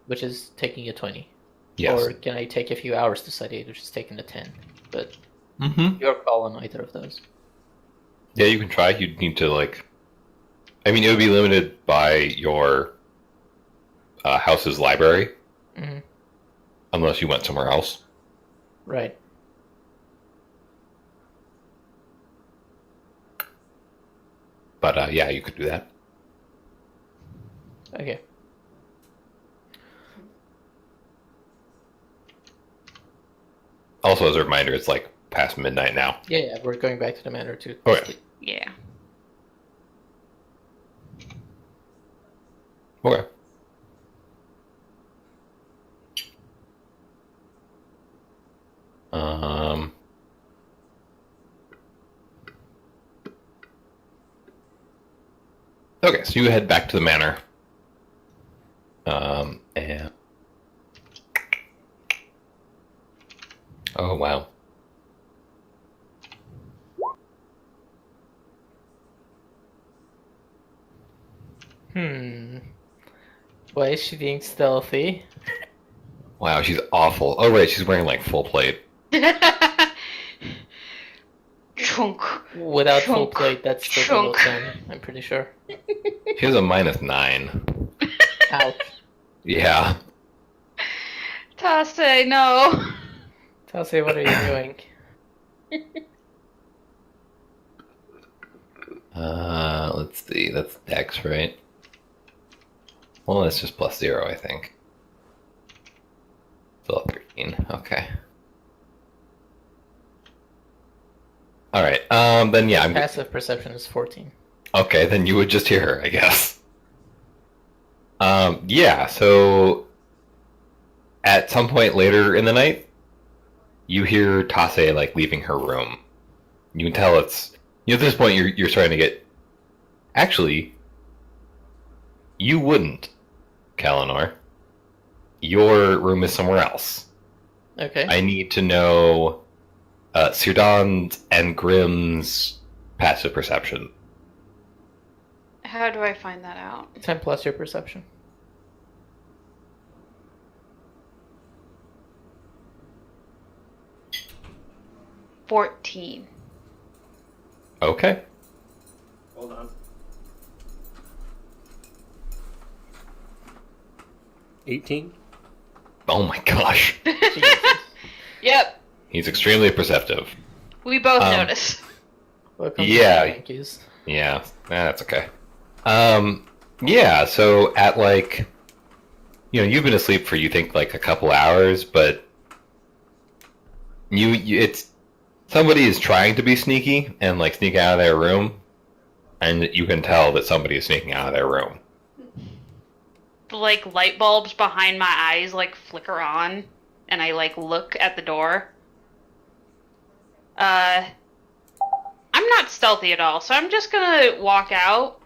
Which is taking a 20. Yes. Or can I take a few hours to study it, which is taking a 10? But Mm-hmm. your call on either of those. Yeah, you can try. You'd need to I mean, it would be limited by your house's library, Mm-hmm. unless you went somewhere else. Right. But yeah, you could do that. Okay. Also, as a reminder, it's like past midnight now. Yeah, we're going back to the manor too. Oh, yeah. Yeah. Okay. Okay, so you head back to the manor. And oh wow. Why is she being stealthy? Wow, she's awful. Oh right, she's wearing like full plate. Chunk. Without full Chunk. plate, that's still below Chunk. 10, I'm pretty sure. She has a -9. Ouch. Yeah. Tase, no. Tase, what are you doing? Let's see. That's Dex, right? Well, that's just +0, I think. Still 13. Okay. All right. Then yeah, Passive perception is 14. Okay, then you would just hear her, I guess. Yeah. So at some point later in the night, you hear Tase like leaving her room. You can tell it's at this point you're starting to get. Actually, you wouldn't, Kalinor. Your room is somewhere else. Okay. I need to know Sirdon's and Grimm's passive perception. How do I find that out? 10 plus your perception. $14. Okay. Hold on. 18. Oh my gosh. Jesus. Yep, He's extremely perceptive. we both Um, notice. Welcome Yeah. to the Yankees. Yeah, that's okay. Yeah, so at like, you've been asleep for you think like a couple hours, but it's somebody is trying to be sneaky and like sneak out of their room, and you can tell that somebody is sneaking out of their room. The like light bulbs behind my eyes like flicker on, and I like look at the door. I'm not stealthy at all, so I'm just gonna walk out.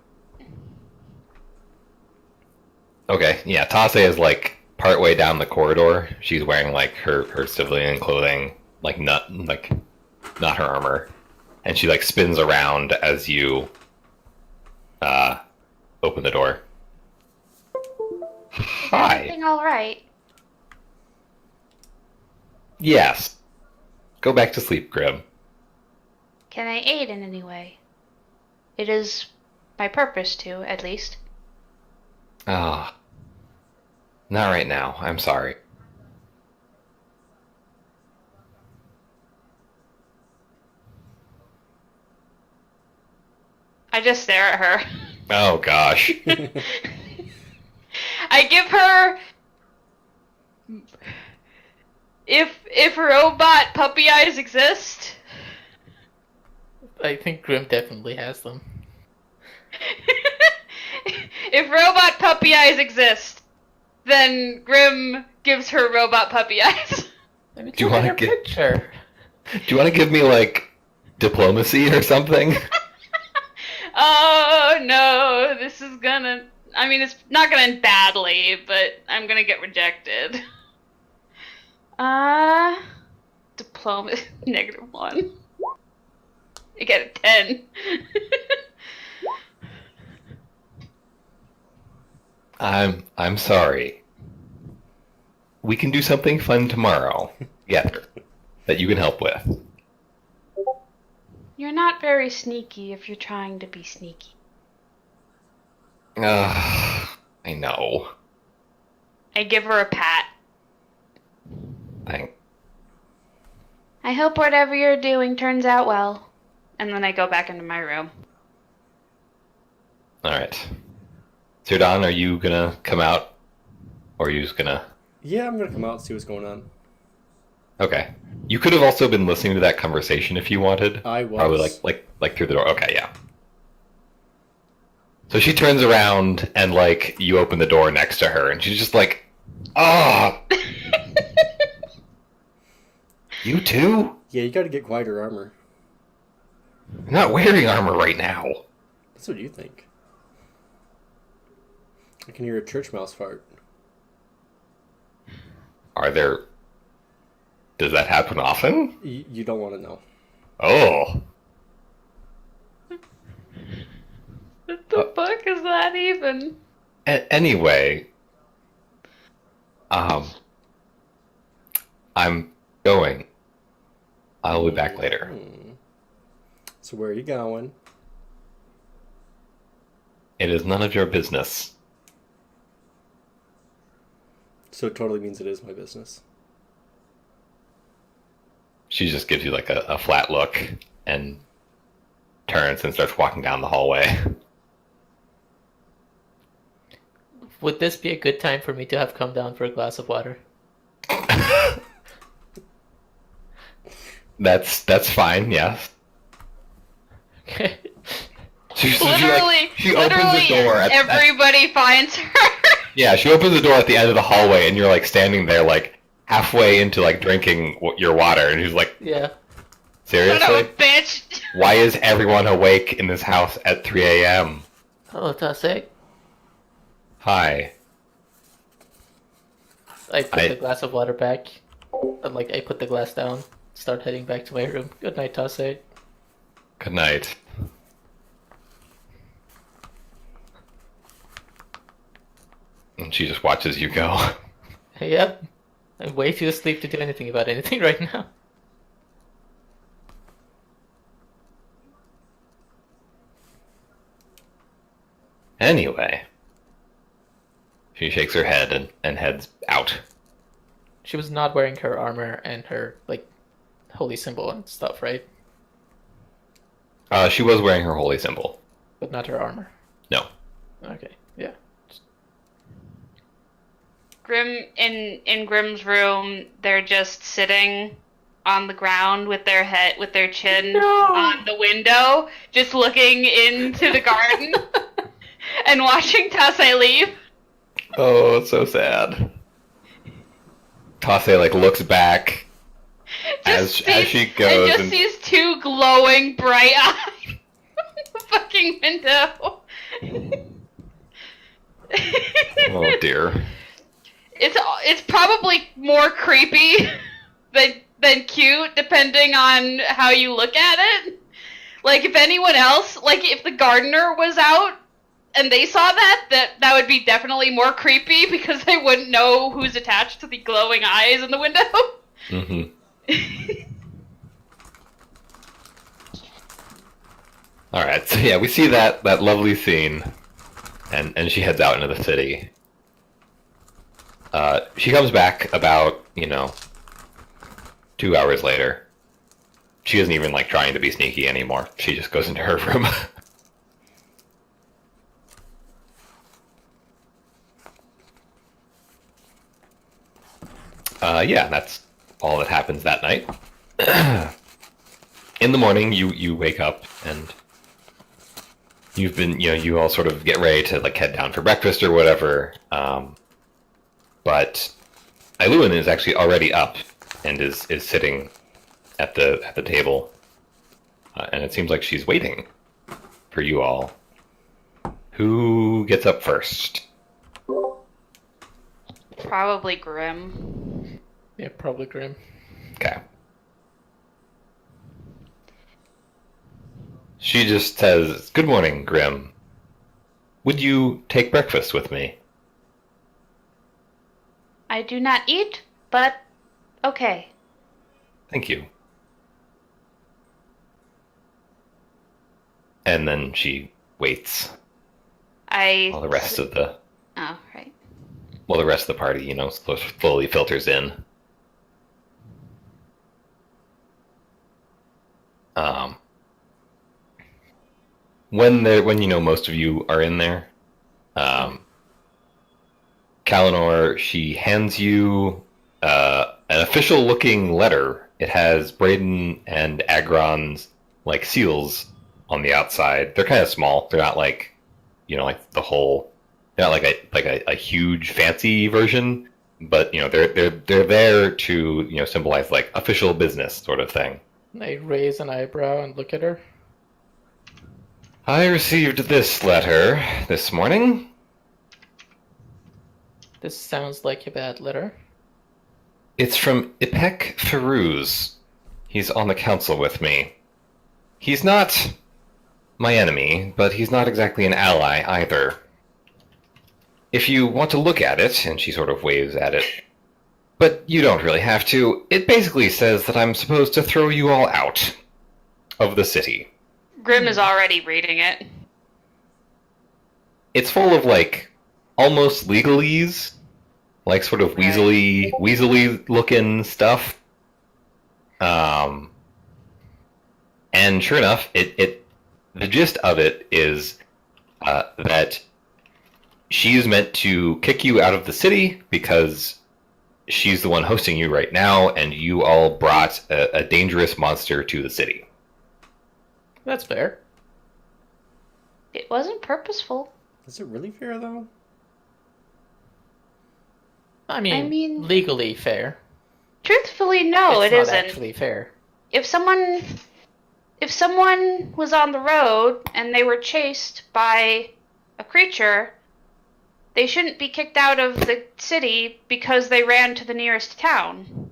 Okay, yeah, Tase is like partway down the corridor. She's wearing like her civilian clothing, like not her armor, and she like spins around as you open the door. Hi. Everything all right? Yes. Go back to sleep, Grim. Can I aid in any way? It is my purpose to, at least. Ah. Not right now. I'm sorry. I just stare at her. Oh gosh. I give her. If robot puppy eyes exist, I think Grim definitely has them. if robot puppy eyes exist, then Grim gives her robot puppy eyes. Let me Do you look at wanna your get- picture. Do you want to give me like diplomacy or something? Oh no, this is gonna. I mean, it's not gonna end badly, but I'm gonna get rejected. Diploma -1. I get a 10. I'm sorry. We can do something fun tomorrow together that you can help with. You're not very sneaky if you're trying to be sneaky. I know. I give her a pat. Thank. I hope whatever you're doing turns out well. And then I go back into my room. All right. Sirdon, are you gonna come out, or are you just gonna? Yeah, I'm gonna come out and see what's going on. Okay. You could have also been listening to that conversation if you wanted. I was. Probably like through the door. Okay, yeah. So she turns around and like you open the door next to her, and she's just like, "Ah, you too? Yeah, you gotta get quieter armor. I'm not wearing armor right now." That's what you think. I can hear a church mouse fart. Are there? Does that happen often? You don't want to know. Oh. What the fuck is that even? Anyway, I'm going. I'll be back later. So where are you going? It is none of your business. So it totally means it is my business. She just gives you like a flat look and turns and starts walking down the hallway. Would this be a good time for me to have come down for a glass of water? That's fine, yes. Okay. She opens the door everybody finds her. Yeah, she opens the door at the end of the hallway, and you're like standing there, like halfway into like drinking your water, and she's like, Yeah. "Seriously? Son of a bitch." Why is everyone awake in this house at 3 a.m.? Hello, Tase. Hi." I put the glass of water back. And, like, I put the glass down. Start heading back to my room. Good night, Tase. Good night. And she just watches you go. Yep. I'm way too asleep to do anything about anything right now. Anyway. She shakes her head and heads out. She was not wearing her armor and her, like, holy symbol and stuff, right? She was wearing her holy symbol. But not her armor. No. Okay, yeah. Grim in Grim's room, they're just sitting on the ground with their chin on the window, just looking into the garden and watching Tase leave. Oh, it's so sad. Tase like looks back as she goes and just sees two glowing bright eyes on the fucking window. Oh dear. It's probably more creepy than cute, depending on how you look at it. Like, if anyone else, like, if the gardener was out and they saw that would be definitely more creepy because they wouldn't know who's attached to the glowing eyes in the window. Mm-hmm. Alright, so yeah, we see that lovely scene, and she heads out into the city. She comes back about, 2 hours later. She isn't even, like, trying to be sneaky anymore. She just goes into her room. Yeah, that's all that happens that night. In the morning, you wake up, and you've been, you all sort of get ready to, like, head down for breakfast or whatever. But Ailuin is actually already up and is sitting at the table, and it seems like she's waiting for you all. Who gets up first? Probably Grim. Yeah, probably Grim. Okay. She just says, "Good morning, Grim. Would you take breakfast with me?" I do not eat, but okay. Thank you. And then she waits while the rest of the Oh, right. the rest of the party, slowly filters in. When most of you are in there, Kalinor, she hands you an official-looking letter. It has Braden and Agron's like seals on the outside. They're kind of small. They're not like, like the whole. They're not like a huge fancy version, but they're there to symbolize like official business sort of thing. I raise an eyebrow and look at her. I received this letter this morning. This sounds like a bad letter. It's from Ipek Firuz. He's on the council with me. He's not my enemy, but he's not exactly an ally either. If you want to look at it, and she sort of waves at it, but you don't really have to, it basically says that I'm supposed to throw you all out of the city. Grim is already reading it. It's full of, like, almost legalese, like sort of weaselly looking stuff. And sure enough, it the gist of it is that she's meant to kick you out of the city because she's the one hosting you right now, and you all brought a dangerous monster to the city. That's fair. It wasn't purposeful. Is it really fair though? I mean, legally fair. Truthfully, no, It's it not isn't. actually fair. If someone was on the road and they were chased by a creature, they shouldn't be kicked out of the city because they ran to the nearest town.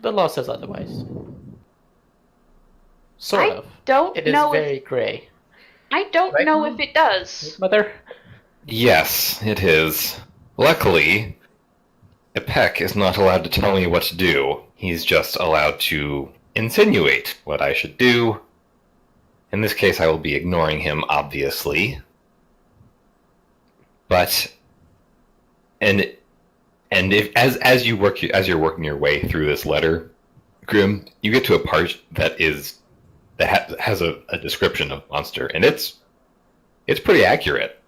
The law says otherwise. Sort of. Don't It is know very gray. I don't Right, know Mom? if it does. Mother? Yes, it is. Luckily, Ipek is not allowed to tell me what to do. He's just allowed to insinuate what I should do. In this case, I will be ignoring him, obviously. But, and if as you're working your way through this letter, Grim, you get to a part that has a description of monster, and it's pretty accurate.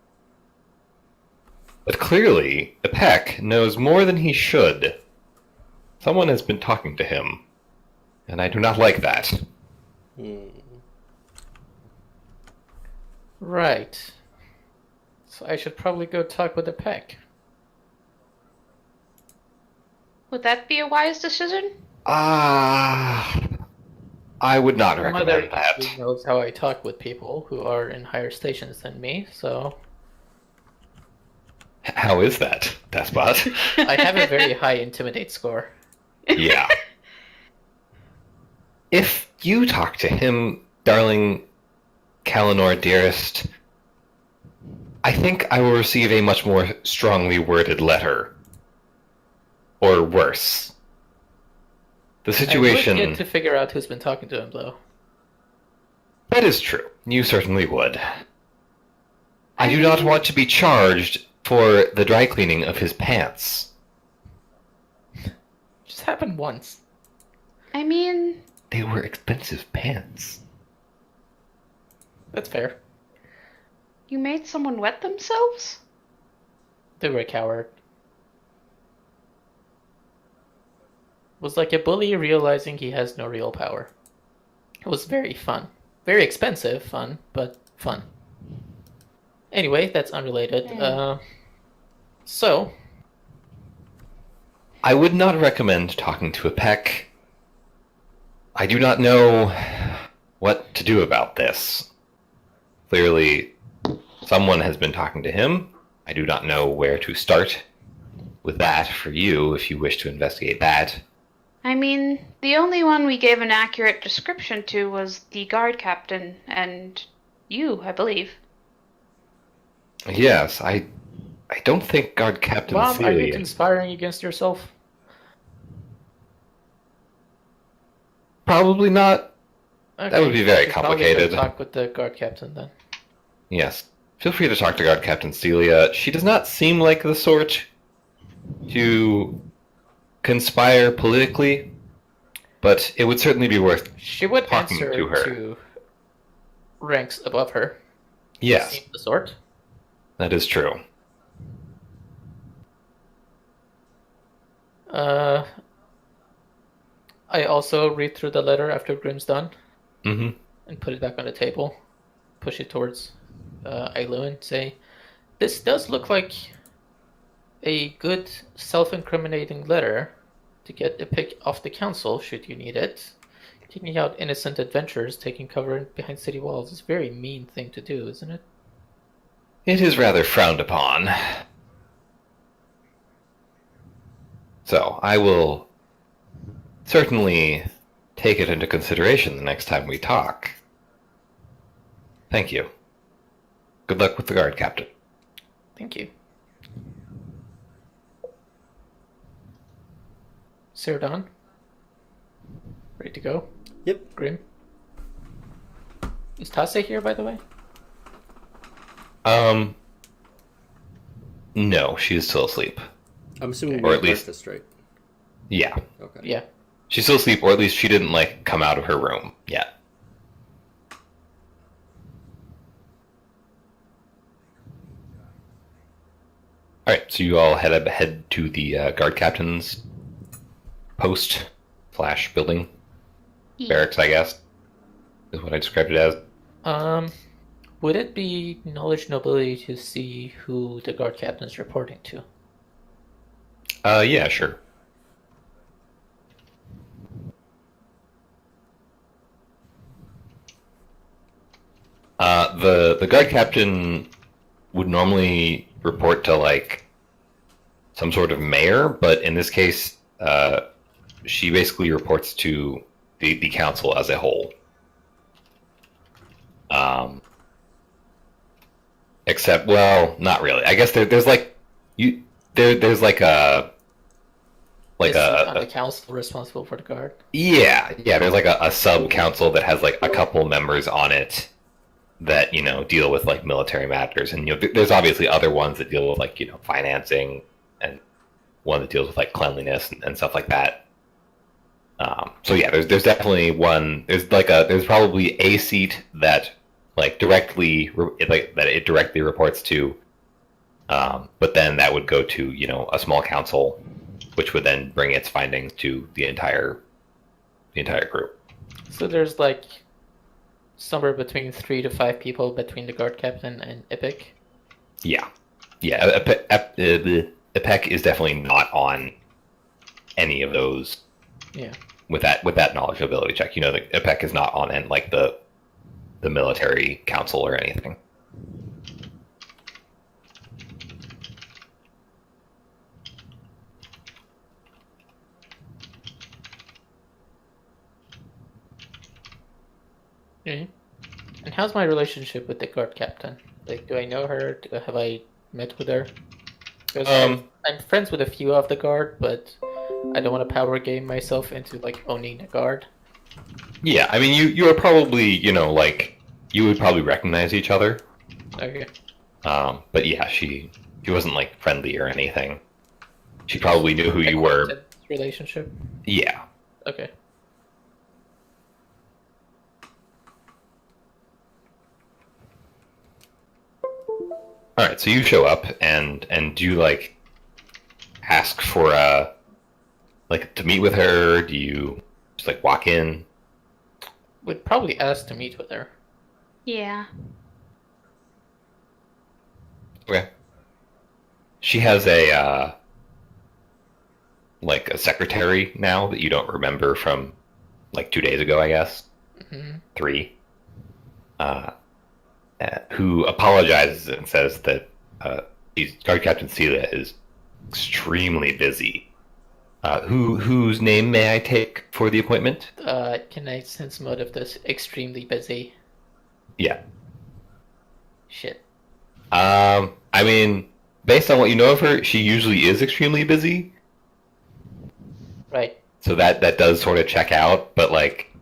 But clearly, Ipek knows more than he should. Someone has been talking to him, and I do not like that. Right. So I should probably go talk with the pack. Would that be a wise decision? I would not Mother recommend that. usually knows how I talk with people who are in higher stations than me, so How is that, Despot? I have a very high intimidate score. Yeah. If you talk to him, darling Kalinor dearest, I think I will receive a much more strongly worded letter. Or worse. The situation... I would get to figure out who's been talking to him, though. That is true. You certainly would. I do not want to be charged for the dry cleaning of his pants. Just happened once. I mean, They were expensive pants. That's fair. you made someone wet themselves? They were a coward. Was like a bully realizing he has no real power. It was very fun. Very expensive fun, but fun. Anyway, that's unrelated. So, I would not recommend talking to Ipek. I do not know what to do about this. Clearly, someone has been talking to him. I do not know where to start with that for you if you wish to investigate that. I mean, the only one we gave an accurate description to was the guard captain, and you, I believe. Yes, I don't think Guard Captain Mom, are you Celia... conspiring against yourself? Probably not. Okay, That would be very I should probably go complicated. talk with the guard captain then. Yes. Feel free to talk to Guard Captain Celia. She does not seem like the sort to conspire politically, but it would certainly be worth... She would Talking answer to her. to ranks above her. Yes, Seems the sort. that is true. I also read through the letter after Grim's done Mm-hmm. and put it back on the table. Push it towards Ailu, say, this does look like a good self-incriminating letter to get a pick off the council should you need it. Kicking out innocent adventurers taking cover behind city walls is a very mean thing to do, isn't it? It is rather frowned upon. So, I will certainly take it into consideration the next time we talk. Thank you. Good luck with the guard, Captain. Thank you. Cerdon? Ready to go? Yep. Grim? Is Tase here, by the way? No, she is still asleep. I'm assuming Or we at least- breakfast, right? Yeah. Okay. Yeah. She's still asleep, or at least she didn't, come out of her room yet. All right, so you all head to the guard captain's post / building barracks, I guess, is what I described it as. Would it be knowledge and ability to see who the guard captain is reporting to? Yeah, sure. The guard captain would normally report to like some sort of mayor, but in this case, she basically reports to the council as a whole. Except, well, not really. I guess there's like there's like a Is he on the council responsible for the guard? yeah, there's like a sub council that has like a couple members on it that deal with like military matters, and there's obviously other ones that deal with like financing, and one that deals with like cleanliness and stuff like that. So yeah, there's definitely one. There's probably a seat that like it directly reports to, but then that would go to a small council, which would then bring its findings to the entire group. So there's like somewhere between 3 to 5 people between the guard captain and Epic. Yeah. Epec is definitely not on any of those. Yeah. With that knowledge ability check, that Epec is not on like the military council or anything. Mm-hmm. And how's my relationship with the guard captain? Like, do I know her? Have I met with her? Because I'm friends with a few of the guard, but I don't want to power game myself into like owning the guard. Yeah, I mean, you are probably like you would probably recognize each other. Okay. But yeah, she wasn't like friendly or anything. She probably knew who you were. Relationship. Yeah. Okay. All right, so you show up and do you like ask for like to meet with her? Do you just like walk in? Would probably ask to meet with her. Yeah. Okay. She has a like a secretary now that you don't remember from like 2 days ago, I guess. Mm-hmm. 3. Who apologizes and says that Guard Captain Celia is extremely busy. Whose name may I take for the appointment? Can I sense motive this extremely busy? Yeah. Shit. I mean, based on what you know of her, she usually is extremely busy. Right. So that does sort of check out, but like,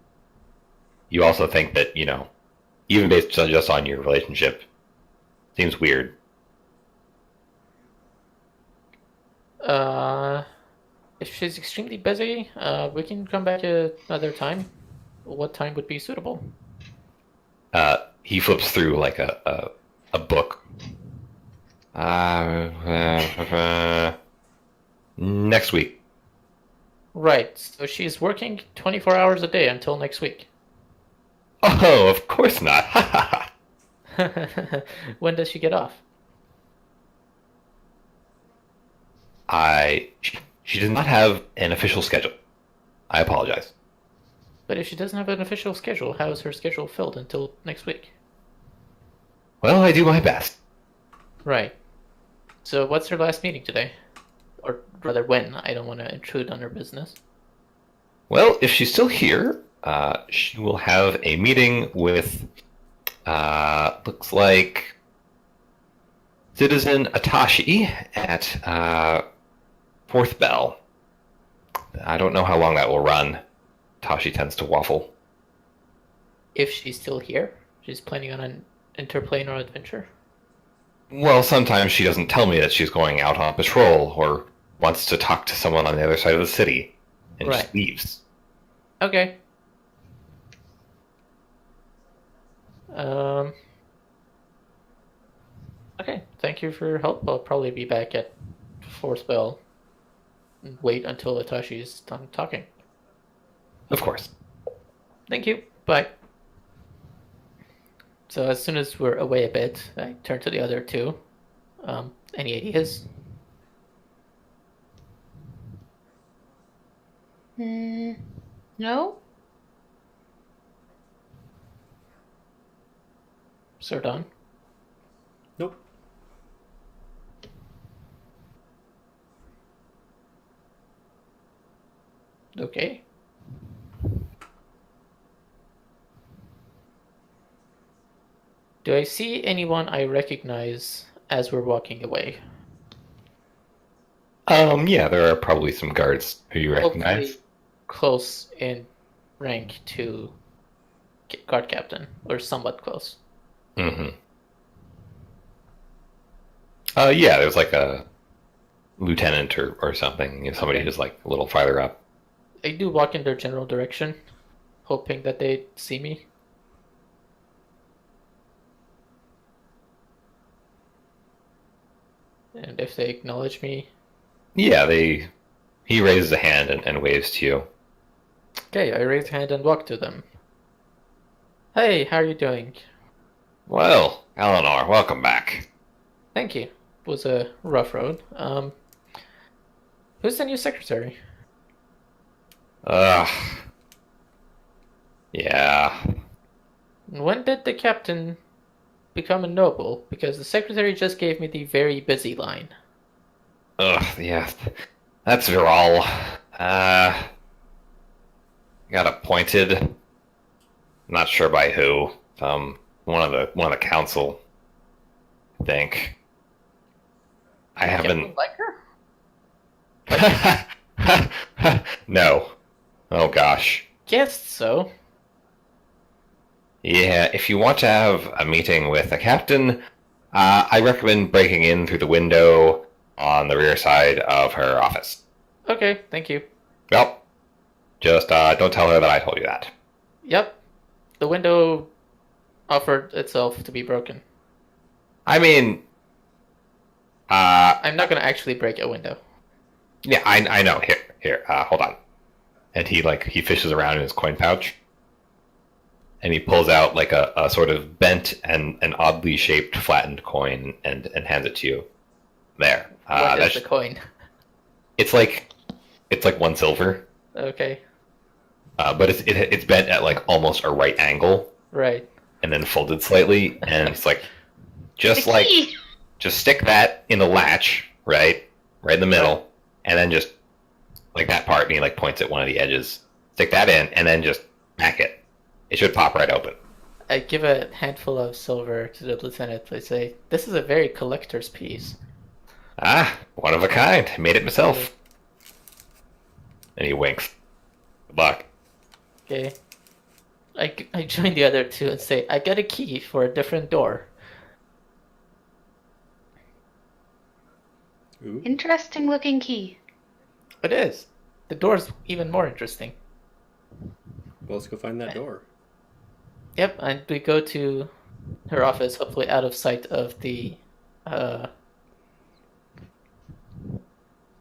you also think that even based on just on your relationship, seems weird. If she's extremely busy, we can come back another time. What time would be suitable? He flips through like a book. Next week. Right. So she's working 24 hours a day until next week. Oh, of course not. When does she get off? She does not have an official schedule. I apologize. But if she doesn't have an official schedule, how is her schedule filled until next week? Well, I do my best. Right. So what's her last meeting today? Or rather, when? I don't want to intrude on her business. Well, if she's still here, she will have a meeting with, looks like, Citizen Atashi at Fourth Bell. I don't know how long that will run. Atashi tends to waffle. If she's still here, she's planning on an interplanar adventure. Well, sometimes she doesn't tell me that she's going out on patrol or wants to talk to someone on the other side of the city and Right. just leaves. Okay. Okay, thank you for your help. I'll probably be back at fourth bell and wait until Itachi is done talking. Of course. Thank you. Bye. So as soon as we're away a bit, I turn to the other two. Any ideas? No? Sir Don? Nope. Okay. Do I see anyone I recognize as we're walking away? Yeah, there are probably some guards who you recognize. Hopefully close in rank to guard captain, or somewhat close. Mm-hmm. Yeah, there's like a lieutenant or something. You know, somebody Okay. who's like a little farther up. I do walk in their general direction, hoping that they see me. And if they acknowledge me, Yeah, he raises a hand and waves to you. okay, I raise hand and walk to them. Hey, how are you doing? Well, Eleanor, welcome back. Thank you. It was a rough road. Who's the new secretary? Ugh. Yeah. When did the captain become a noble? Because the secretary just gave me the very busy line. Ugh, yeah. That's Viral. Got appointed. Not sure by who. One of the council, I think. I haven't. Like her? No. Oh gosh. Guessed so. Yeah, if you want to have a meeting with the captain, I recommend breaking in through the window on the rear side of her office. Okay, thank you. Well, just don't tell her that I told you that. Yep. The window offered itself to be broken. I mean, I'm not gonna actually break a window. yeah, I know. Here, hold on. And he fishes around in his coin pouch, and he pulls out like a sort of bent and an oddly shaped flattened coin and hands it to you. There. What is the coin? It's like 1 silver, Okay, but it's bent at like almost a right angle right. and then folded slightly, and it's like just The like key! just stick that in the latch, right in the middle, and then just like that part, and he like points at one of the edges. Stick that in, and then just smack it. It should pop right open. I give a handful of silver to the lieutenant. I say, "This is a very collector's piece." Ah, one of a kind. Made it myself. And he winks. Good luck. Okay. I join the other two and say, "I got a key for a different door." Ooh. Interesting looking key. It is. The door's even more interesting. Well, let's go find that door. Yep, and we go to her office, hopefully out of sight of the,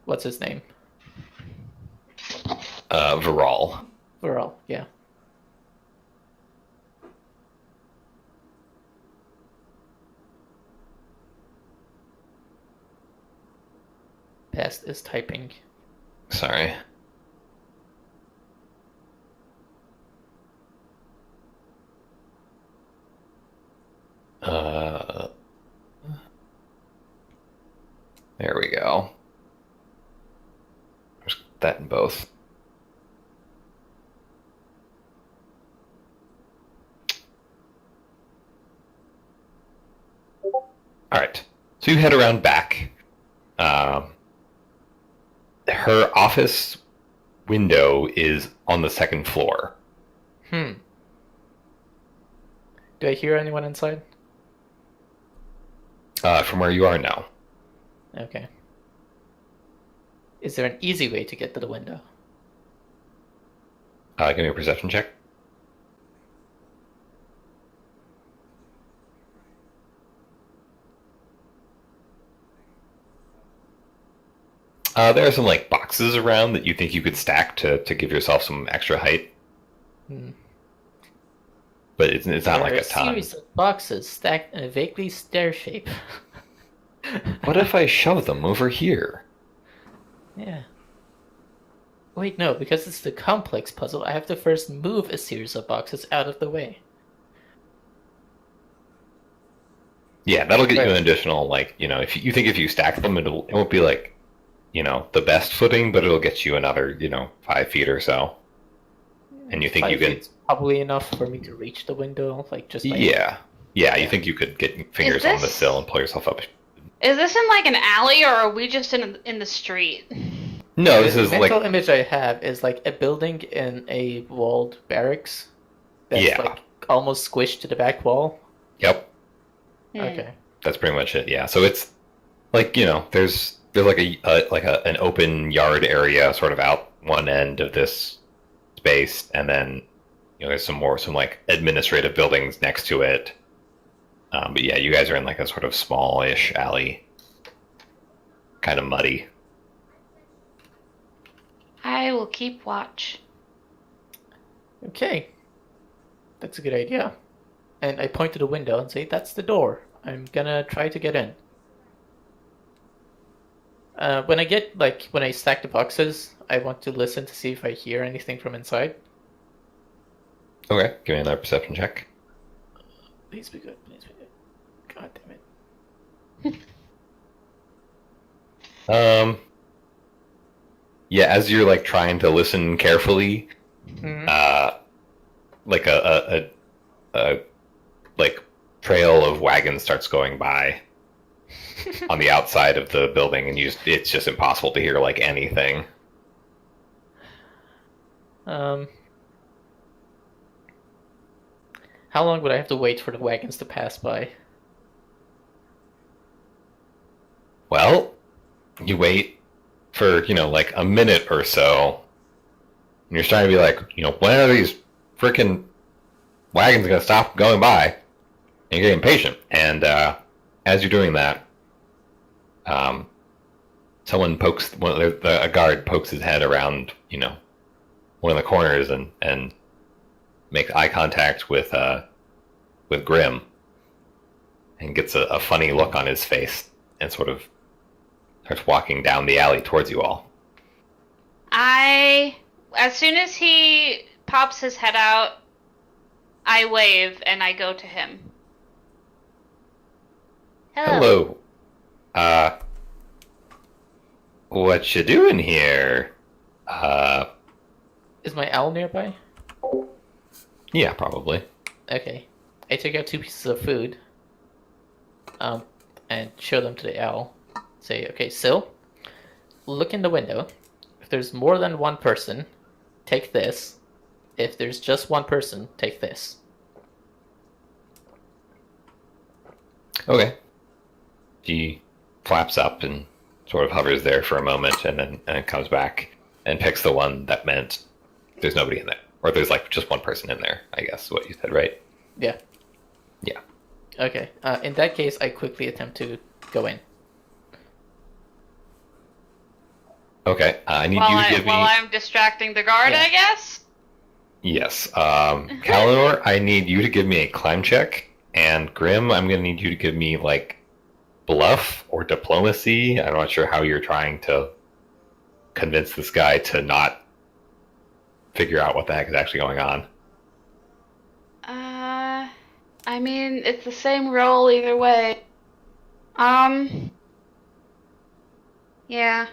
what's his name? Viral. Viral, yeah. Past is typing. Sorry. There we go. There's that in both. All right. So you head around back. Her office window is on the second floor. Do I hear anyone inside? From where you are now. Okay. Is there an easy way to get to the window? Give me a perception check. There are some like boxes around that you think you could stack to give yourself some extra height, but it's not There like are a ton. series of boxes stacked in a vaguely stair shape. What if I shove them over here? Yeah. Wait, no, because it's the complex puzzle, I have to first move a series of boxes out of the way. Yeah, that'll get you Right. an additional, like, if you think if you stack them, it won't be like, the best footing, but it'll get you another, 5 feet or so. And you think you 5 can, feet's probably enough for me to reach the window, like just by... yeah, you think you could get your fingers on the this- sill and pull yourself up. Is this in like an alley or are we just in the street? No, this The is mental like, image I have is like a building in a walled barracks that's Yeah. like almost squished to the back wall. yep, Okay. that's pretty much it. Yeah, so it's like, there's like an open yard area sort of out one end of this space, and then there's some like administrative buildings next to it. But yeah, you guys are in like a sort of smallish alley, kind of muddy. I will keep watch. Okay. That's a good idea. And I point to the window and say, that's the door. I'm gonna try to get in. When I stack the boxes, I want to listen to see if I hear anything from inside. Okay, give me another perception check. Please be good, please be good. God damn it. Yeah, as you're like trying to listen carefully, like a like trail of wagons starts going by on the outside of the building, and it's just impossible to hear like anything. How long would I have to wait for the wagons to pass by? Well, you wait for, like a minute or so, and you're starting to be like, when are these freaking wagons going to stop going by? And you're getting impatient. And as you're doing that, someone a guard pokes his head around, one of the corners and makes eye contact with Grim, and gets a funny look on his face and sort of starts walking down the alley towards you all. As soon as he pops his head out, I wave and I go to him. Hello. Hello. What you doing here? Is my owl nearby? Yeah, probably. Okay. I take out 2 pieces of food, and show them to the owl. Say, okay, Syl, look in the window. If there's more than one person, take this. If there's just one person, take this. Okay. He flaps up and sort of hovers there for a moment, and then comes back and picks the one that meant there's nobody in there. Or there's like just one person in there, I guess is what you said, right? Yeah. Yeah. Okay. In that case, I quickly attempt to go in. Okay. I need you to give me... While I'm distracting the guard, Yeah. I guess? Yes. Kalindor, I need you to give me a climb check. And Grim, I'm going to need you to give me, like, bluff or diplomacy. I'm not sure how you're trying to convince this guy to not figure out what the heck is actually going on. I mean, it's the same roll either way. Yeah.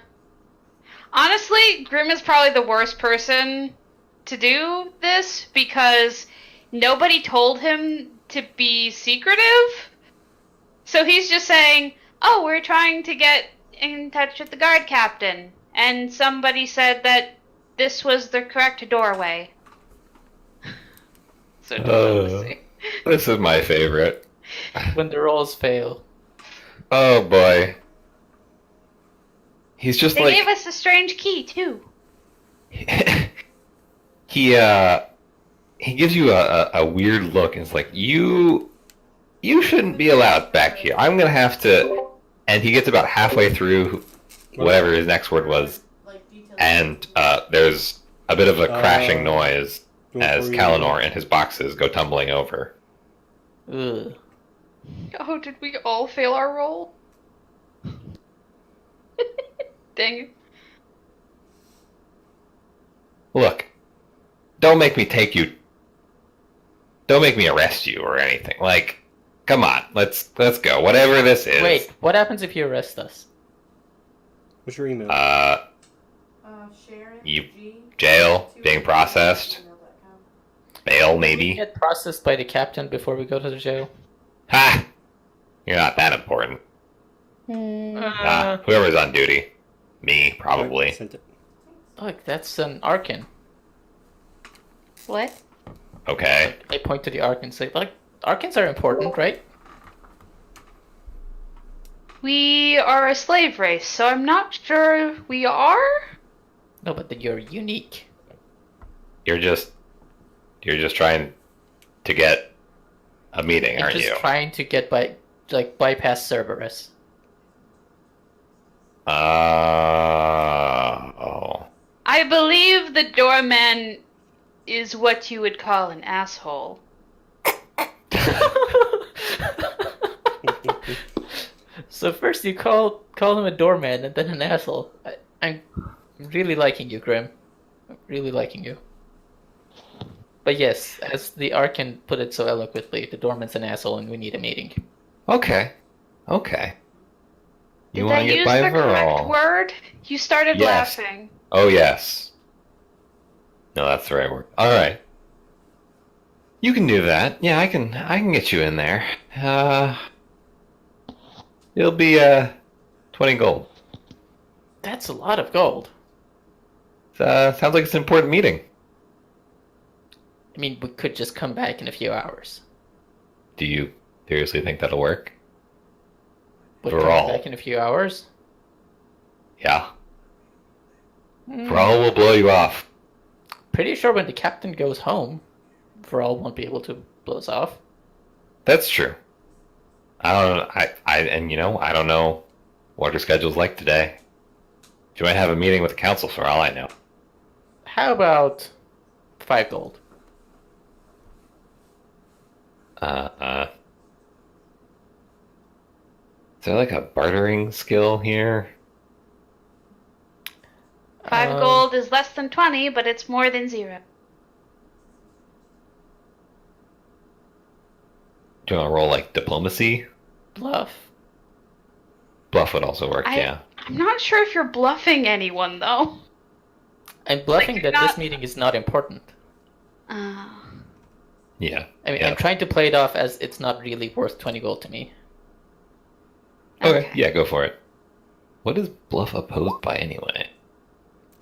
Honestly, Grim is probably the worst person to do this because nobody told him to be secretive. So he's just saying, oh, we're trying to get in touch with the guard captain. And somebody said that this was the correct doorway. So diplomacy. This is my favorite. When the rolls fail. Oh boy. He's just They like... gave us a strange key, too. he gives you a weird look and is like, you shouldn't be allowed back here. I'm gonna have to... And he gets about halfway through whatever his next word was, and there's a bit of a crashing noise as Kalinor and his boxes go tumbling over. Ugh. Oh, did we all fail our roll? Dang it. Look, don't make me don't make me arrest you or anything. Like, come on, let's go. Whatever this is. Wait, what happens if you arrest us? What's your email? Jail, being processed. Bail, We maybe. get processed by the captain before we go to the jail. Ha! You're not that important. Whoever's on duty. Me, I probably. sent it. Look, that's an Arkan. What? Okay. I point to the Ark and say, like, Arkans are important, right? We are a slave race, so I'm not sure we are. No, but you're unique. You're just trying to get a meeting, I'm aren't just you? trying to get bypass Cerberus. Oh. I believe the doorman is what you would call an asshole. So first you call him a doorman and then an asshole. I'm really liking you, Grim. I'm really liking you. But yes, as the Arkan put it so eloquently, the doorman's an asshole and we need a meeting. Okay. You Did want I to get use by the correct overall? word? You started Yes. laughing. Oh yes. No, that's the right word. All right. You can do that. Yeah, I can get you in there. It'll be 20 gold. That's a lot of gold. Sounds like it's an important meeting. I mean, we could just come back in a few hours. Do you seriously think that'll work? We'll For come all. back in a few hours. Yeah. Hmm. Brawl will blow you off. Pretty sure when the captain goes home, Varel won't be able to blow us off. That's true. I don't. I don't know what her schedule's like today. She might have a meeting with the council for all I know. How about 5 gold? Is there like a bartering skill here? 5 gold is less than 20, but it's more than 0. Do you want to roll like diplomacy? Bluff. Bluff would also work, yeah. I'm not sure if you're bluffing anyone, though. I'm bluffing you're that not- this meeting is not important. Yeah. I mean, yeah. I'm trying to play it off as it's not really worth 20 gold to me. Okay, yeah, go for it. What is bluff opposed by anyway?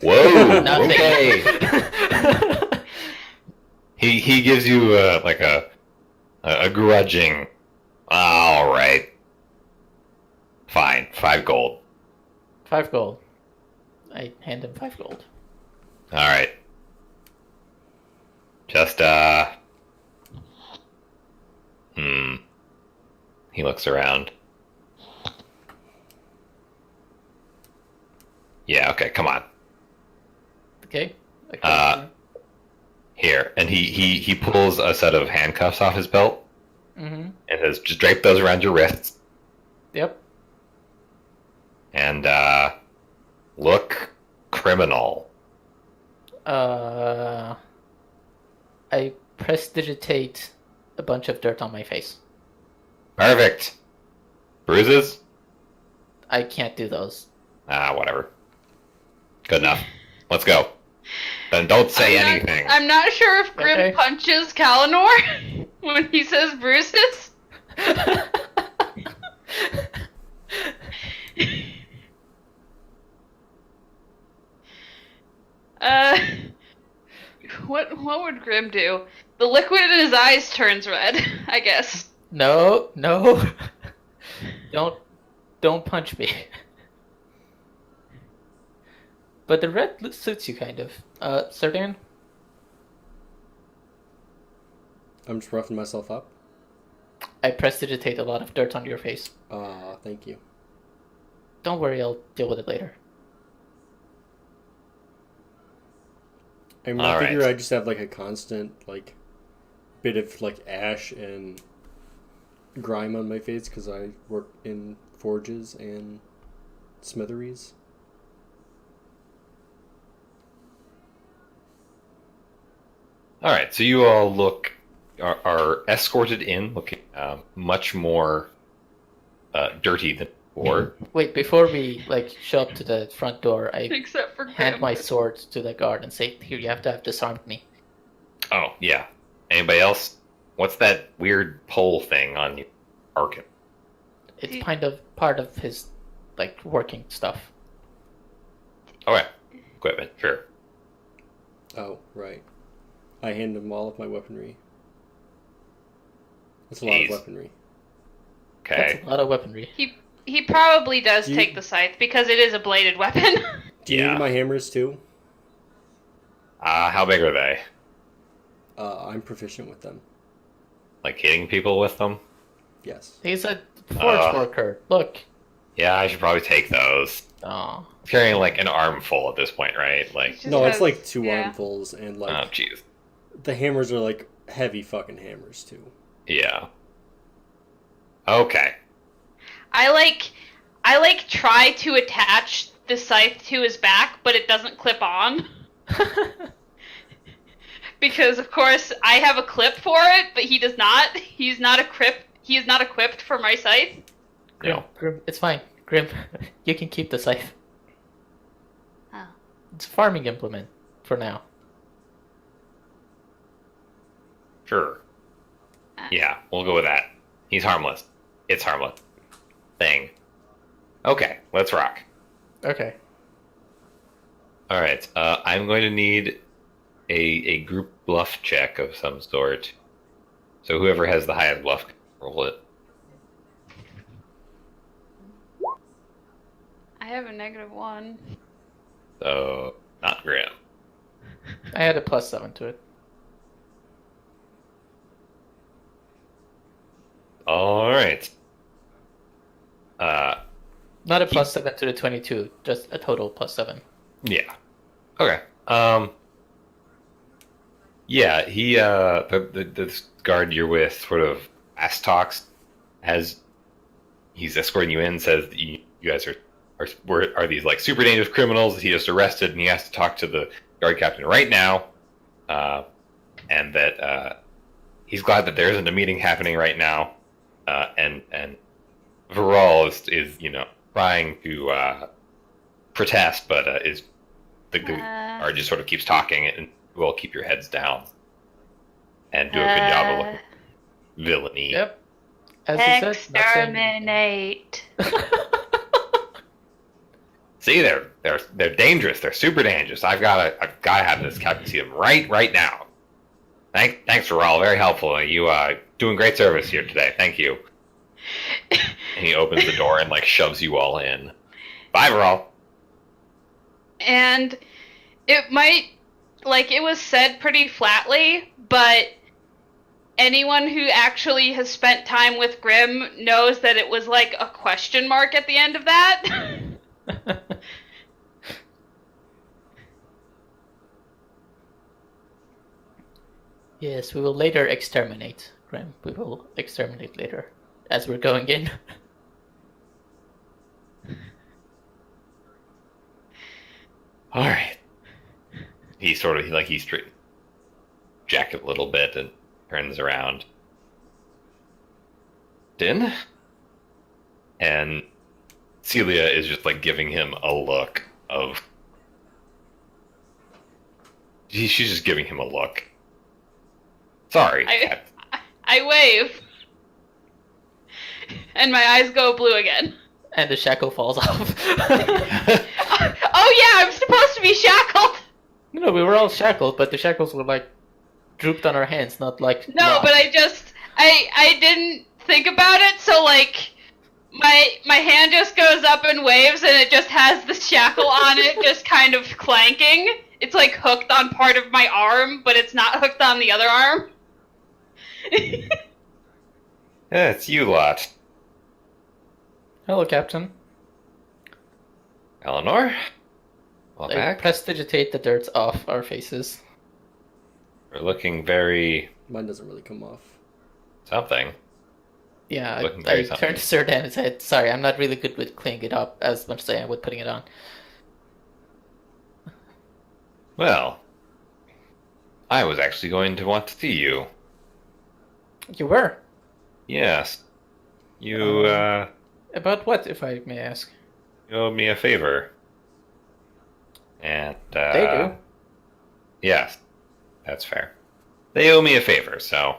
Whoa! Nothing. Okay. He gives you like a grudging. All right. Fine, 5 gold. 5 gold. I hand him 5 gold. All right. Just He looks around. Yeah. Okay. Come on. Okay? Here, and he pulls a set of handcuffs off his belt Mm-hmm. and says, "Just drape those around your wrists Yep. and look criminal." I prestidigitate a bunch of dirt on my face. Perfect. Bruises? I can't do those. Whatever. Good enough. Let's go. Then don't say anything. I'm not sure if Grim Okay. punches Kalinor when he says bruises. What would Grim do? The liquid in his eyes turns red, I guess. No. Don't punch me. But the red suits you kind of. Serdan? I'm just roughing myself up. I prestidigitate a lot of dirt on your face. Thank you. Don't worry, I'll deal with it later. I mean, All I figure right. I just have like a constant like bit of like ash and grime on my face because I work in forges and smitheries. All right. So you all are escorted in, looking much more dirty than before. Wait, before we like show up to the front door, I Except for hand Grim. my sword to the guard and say, "Here, you have to have disarmed me." Oh yeah. Anybody else? What's that weird pole thing on you? Arkin. It's Do- kind of part of his like working stuff. Okay. Equipment. Sure. Oh, right. I hand him all of my weaponry. That's a lot Jeez. of weaponry. Okay. That's a lot of weaponry. He probably does Do you- take the scythe because it is a bladed weapon. Do you Yeah. need my hammers too? How big are they? I'm proficient with them. Like hitting people with them? Yes. He's a forge worker. Look. Yeah, I should probably take those. Oh, Carrying like an armful at this point, right? Like, Just No, it's has- like two yeah. armfuls, and like oh jeez. the hammers are like heavy fucking hammers too. Yeah. Okay. I like try to attach the scythe to his back, but it doesn't clip on. Because of course I have a clip for it, but he does not. He is not equipped for my scythe. Grim, No. Grim, it's fine. Grim, you can keep the scythe. Oh. It's a farming implement for now. Sure. Yeah, we'll go with that. He's harmless. It's harmless. Thing. Okay, let's rock. Okay. All right. I'm going to need a group bluff check of some sort. So whoever has the highest bluff, roll it. I have a -1. So not Graham. I had a +7 to it. All right. Not a +7 to the 22, just a total +7. Yeah. Okay. Yeah, he the guard you're with sort of fast talks as he's escorting you in, says that you guys are these like super dangerous criminals that he just arrested, and he has to talk to the guard captain right now, and that he's glad that there isn't a meeting happening right now, and Viral is trying to protest, but is the guard just sort of keeps talking, and will keep your heads down and do a good job of looking villainy. Yep. As you said, not saying- Exterminate. See, they're dangerous. They're super dangerous. I've got to have this captain see them right now. Thanks, Viral. Very helpful. You doing great service here today. Thank you. And he opens the door and like shoves you all in. Bye, Viral. And it might, like, it was said pretty flatly, but anyone who actually has spent time with Grim knows that it was like a question mark at the end of that. Yes, we will later exterminate, Grim. We will exterminate later, as we're going in. All right. He's straight jacket a little bit and turns around. Din? And Celia is just like giving him a look of. She's just giving him a look. Sorry. I wave. And my eyes go blue again. And the shackle falls off. Oh yeah, I'm supposed to be shackled! No, we were all shackled, but the shackles were like drooped on our hands, not like. No, locked. but I didn't think about it, so like my hand just goes up and waves and it just has the shackle on it just kind of clanking. It's like hooked on part of my arm, but it's not hooked on the other arm. Yeah, it's you lot. Hello, Captain. Eleanor? Well, I back. prestidigitate the dirt off our faces. We're looking very Mine doesn't really come off. something. Yeah, Looking I very turned to Sir Dan and said, "Sorry, I'm not really good with cleaning it up as much as I am with putting it on." Well, I was actually going to want to see you. You were. Yes. You, About what, if I may ask? you owed me a favor. And, They do. yes, that's fair. They owe me a favor, so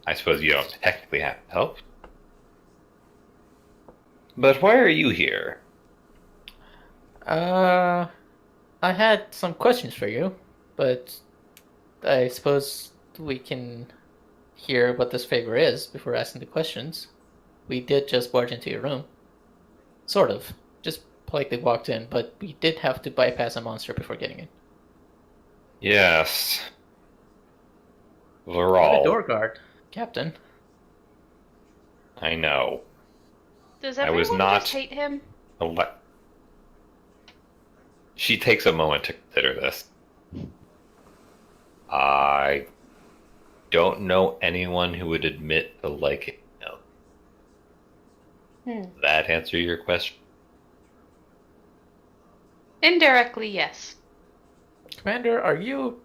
I suppose you don't technically have to help. But why are you here? I had some questions for you, but I suppose we can hear what this favor is before asking the questions. We did just barge into your room. Sort of. Just politely walked in, but we did have to bypass a monster before getting in. Yes. I'm a Laral. door guard, Captain. I know. Does I was everyone not- just hate him? She takes a moment to consider this. I don't know anyone who would admit to liking him. Does that answer your question? Indirectly, yes. Commander, are you...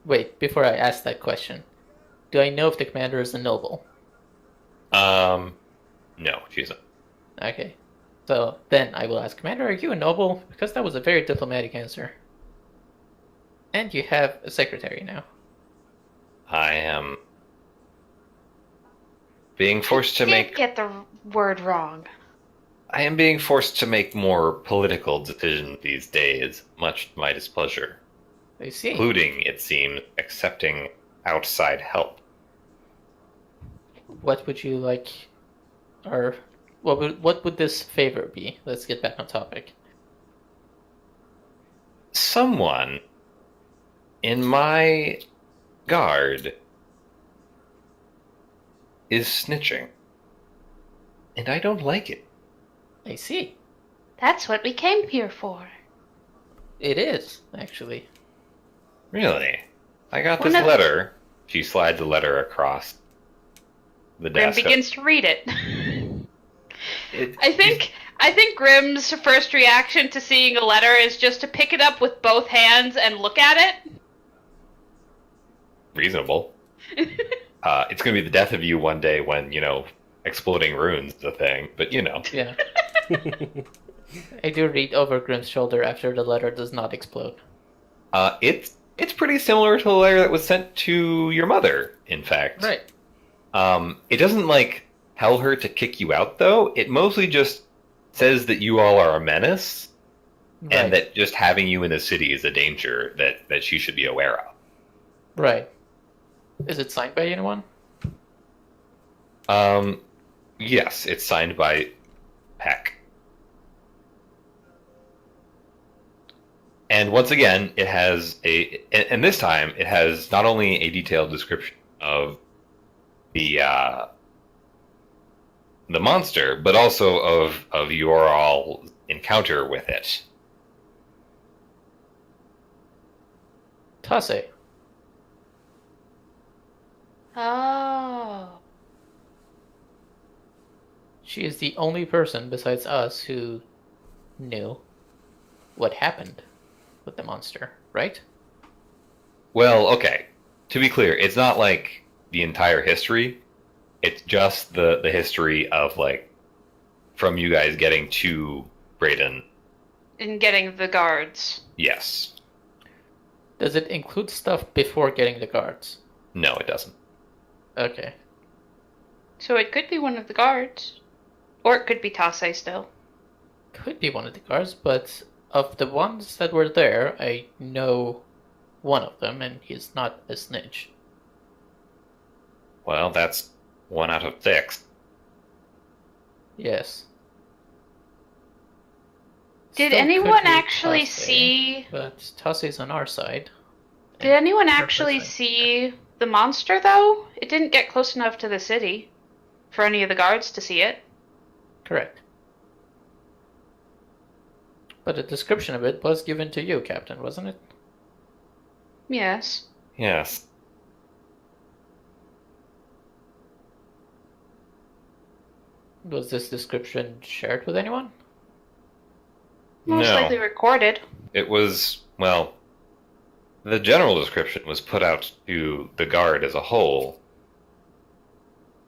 Wait, before I ask that question, do I know if the commander is a noble? No, she isn't. Okay. So then I will ask, Commander, are you a noble? Because that was a very diplomatic answer. And you have a secretary now. I am being forced to Did make. get the word wrong. I am being forced to make more political decisions these days, much to my displeasure, I see. including, it seems, accepting outside help. What would you like, or what would this favor be? Let's get back on topic. Someone in my guard is snitching, and I don't like it. I see. That's what we came here for. It is, actually. Really? I got One this of- letter. She slides the letter across the Grim desk. begins to read it. It- I think Grim's first reaction to seeing a letter is just to pick it up with both hands and look at it. Reasonable. It's going to be the death of you one day when, exploding runes is a thing, but Yeah. I do read over Grim's shoulder after the letter does not explode. It's pretty similar to the letter that was sent to your mother, in fact. Right. It doesn't, tell her to kick you out, though. It mostly just says that you all are a menace, Right. and that just having you in the city is a danger that she should be aware of. Right. Is it signed by anyone? Yes, it's signed by Peck. And once again, it has and this time it has not only a detailed description of the monster, but also of your all encounter with it. Tase. Oh. She is the only person besides us who knew what happened with the monster, right? Well, okay. To be clear, it's not like the entire history. It's just the history of from you guys getting to Brayden. In getting the guards. Yes. Does it include stuff before getting the guards? No, it doesn't. Okay. So it could be one of the guards. Or it could be Tase still. Could be one of the guards, but of the ones that were there, I know one of them, and he's not a snitch. Well, that's 1 out of 6. Yes. Did Still anyone could be actually Tase, see... But Tase's on our side. Did anyone Her actually person. see the monster, though? It didn't get close enough to the city for any of the guards to see it. Correct. But a description of it was given to you, Captain, wasn't it? Yes. Yes. Was this description shared with anyone? Most No. likely recorded. It was, well, the general description was put out to the guard as a whole.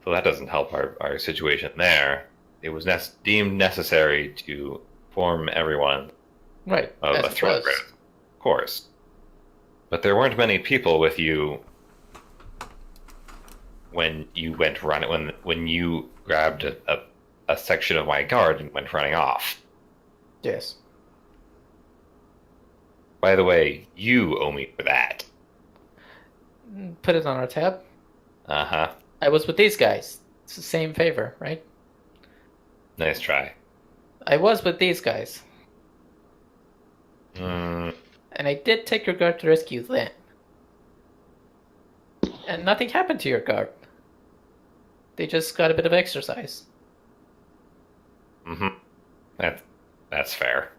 So that doesn't help our situation there. It was deemed necessary to inform everyone Right, of as a it threat was. risk, of course. But there weren't many people with you when you went running, when you grabbed a section of my guard and went running off. Yes. By the way, you owe me for that. Put it on our tab. Uh-huh. I was with these guys. It's the same favor, right? Nice try. I was with these guys. Mm, And I did take your guard to rescue then. And nothing happened to your guard. They just got a bit of exercise. mm-hmm. That's fair.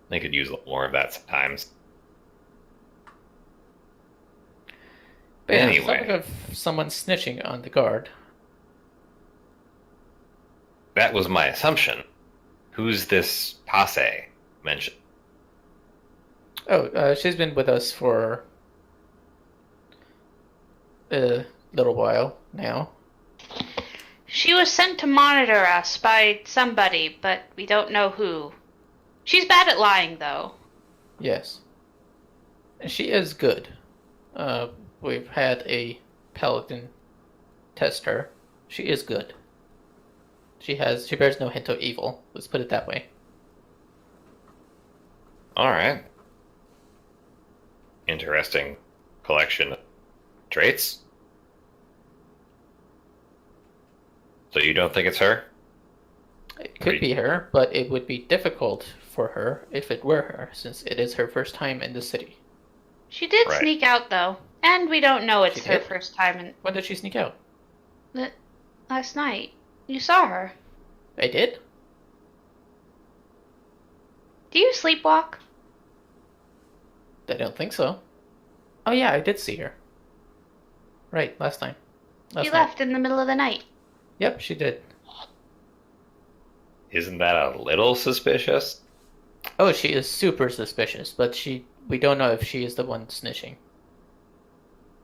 They could use a little more of that sometimes. But yeah, Anyway. topic of someone snitching on the guard. That was my assumption. Who's this Passe mentioned? Oh, she's been with us for a little while now. She was sent to monitor us by somebody, but we don't know who. She's bad at lying, though. Yes. And she is good. We've had a paladin test her. She is good. She bears no hint of evil. Let's put it that way. All right. Interesting collection of traits. So you don't think it's her? It could be her, but it would be difficult for her if it were her, since it is her first time in the city. She did Right. sneak out, though. And we don't know it's She her did? first time in... When did she sneak out? Last night. You saw her. I did? Do you sleepwalk? I don't think so. Oh yeah, I did see her. Right, last time. She left in the middle of the night. Yep, she did. Isn't that a little suspicious? Oh, she is super suspicious, but we don't know if she is the one snitching.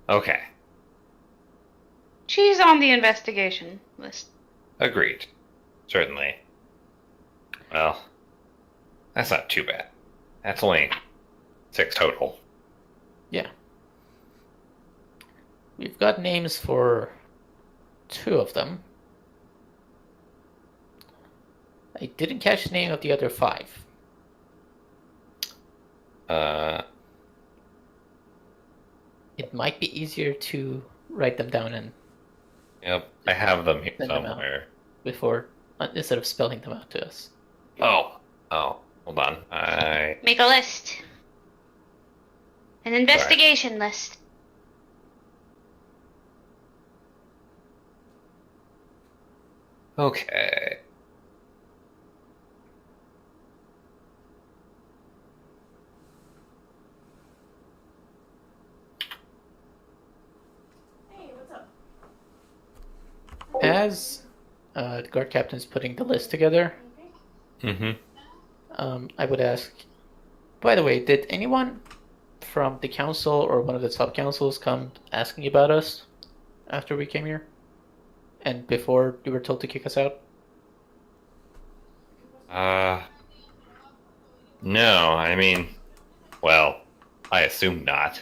Okay, She's on the investigation list. agreed. Certainly. Well, that's not too bad. That's only 6 total. Yeah. We've got names for 2 of them. I didn't catch the name of the other 5. It might be easier to write them down and Yep, I have them here Send them out. somewhere. before instead of spelling them out to us. Oh, hold on. Make a list. An investigation list. Okay. As the guard captain's putting the list together, Mm-hmm. I would ask, by the way, did anyone from the council or one of the sub councils come asking about us after we came here? And before you were told to kick us out? No, I mean, well, I assume not.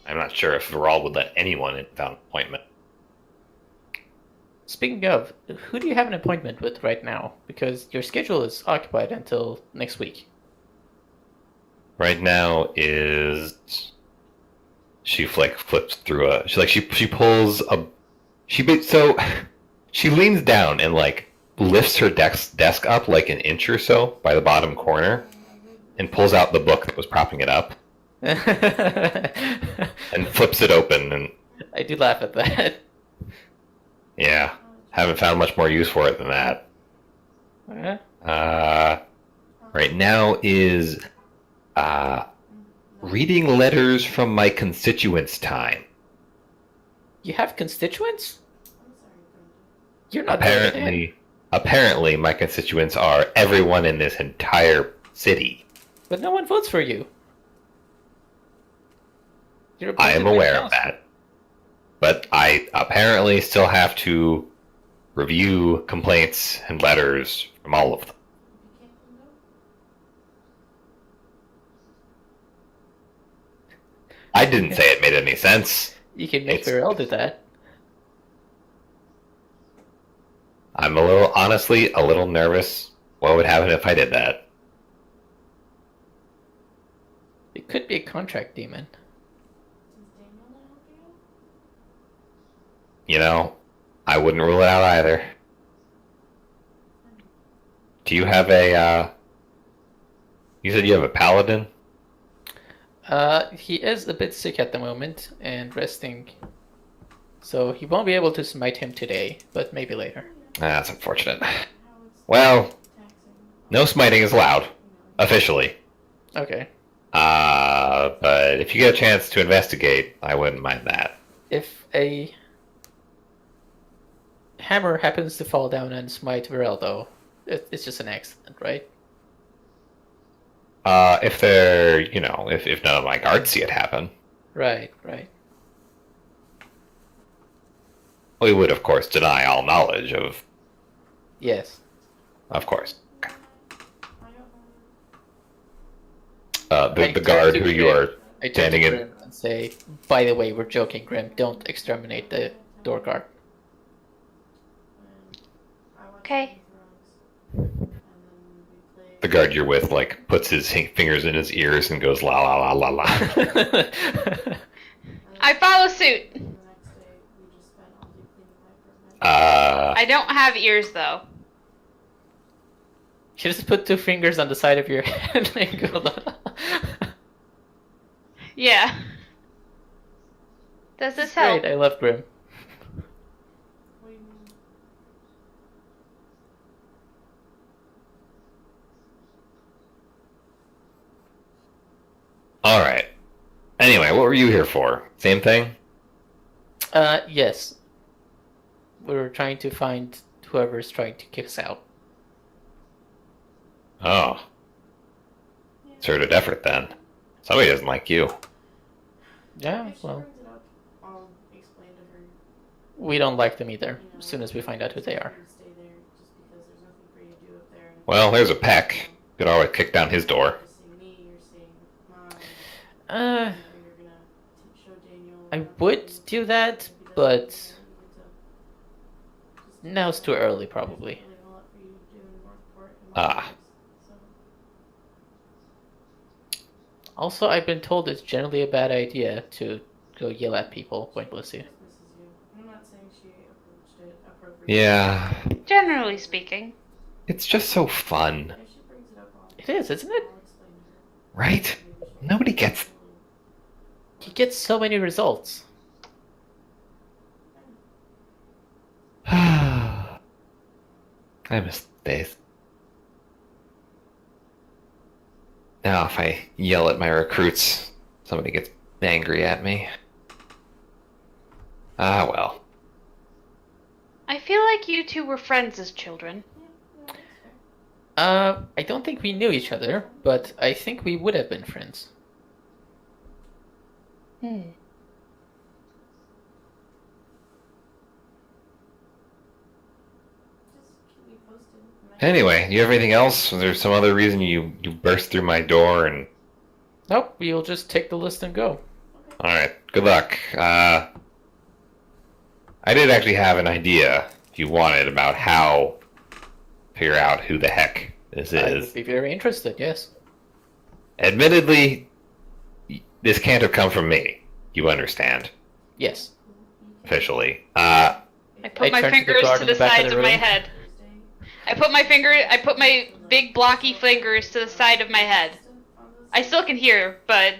I'm not sure if Viral would let anyone in without an appointment. Speaking of, who do you have an appointment with right now? Because your schedule is occupied until next week. Right now is she flips through she pulls a so she leans down and lifts her desk up like an inch or so by the bottom corner and pulls out the book that was propping it up and flips it open and I do laugh at that. yeah, haven't found much more use for it than that. Right now is reading letters from my constituents' time. You have constituents? You're not there today. Apparently, my constituents are everyone in this entire city. But no one votes for you. You're I appointed am by aware the of council. that. But I apparently still have to review complaints and letters from all of them. I didn't say it made any sense. You can make It's- Virel do that. I'm honestly, a little nervous. What would happen if I did that? It could be a contract demon. You know, I wouldn't rule it out either. Do you have you said you have a paladin? He is a bit sick at the moment and resting. So he won't be able to smite him today, but maybe later. That's unfortunate. Well, no smiting is allowed. Officially. Okay. But if you get a chance to investigate, I wouldn't mind that. If a hammer happens to fall down and smite Virel, though, it's just an accident, right? If they're, if none of my guards see it happen, Right, right. we would, of course, deny all knowledge of Yes. course. I The turn guard to who you Grim. are I turn to standing in. Grim and say, by the way, we're joking, Grim. Don't exterminate the door guard. Okay. The guard you're with, like, puts his fingers in his ears and goes la la la la la. I follow suit. I don't have ears though. You just put two fingers on the side of your head and go la. Yeah. Does this help? Great, I love Grim. All right. Anyway, what were you here for? Same thing? Yes. We're trying to find whoever's trying to kick us out. Oh. Concerted effort then. Somebody doesn't like you. Yeah, well, we don't like them either, as soon as we find out who they are. Well, there's a Peck. Could always kick down his door. I would do that, but now it's too early, probably. Ah. Also, I've been told it's generally a bad idea to go yell at people pointlessly. Yeah. Generally speaking. It's just so fun. It is, isn't it? Right? Nobody gets... You get so many results. I miss days. Now if I yell at my recruits, somebody gets angry at me. Ah, well. I feel like you two were friends as children. I don't think we knew each other, but I think we would have been friends. Anyway, do you have anything else? Was there some other reason you burst through my door and... Nope, we'll just take the list and go. Alright, good luck. I did actually have an idea, if you wanted, about how to figure out who the heck this I is. would be very interested, yes. Admittedly, this can't have come from me. You understand. Yes. Officially. I put I my turn to the fingers guard to in the the back of sides the of my room. head. I put my big blocky fingers to the side of my head. I still can hear, but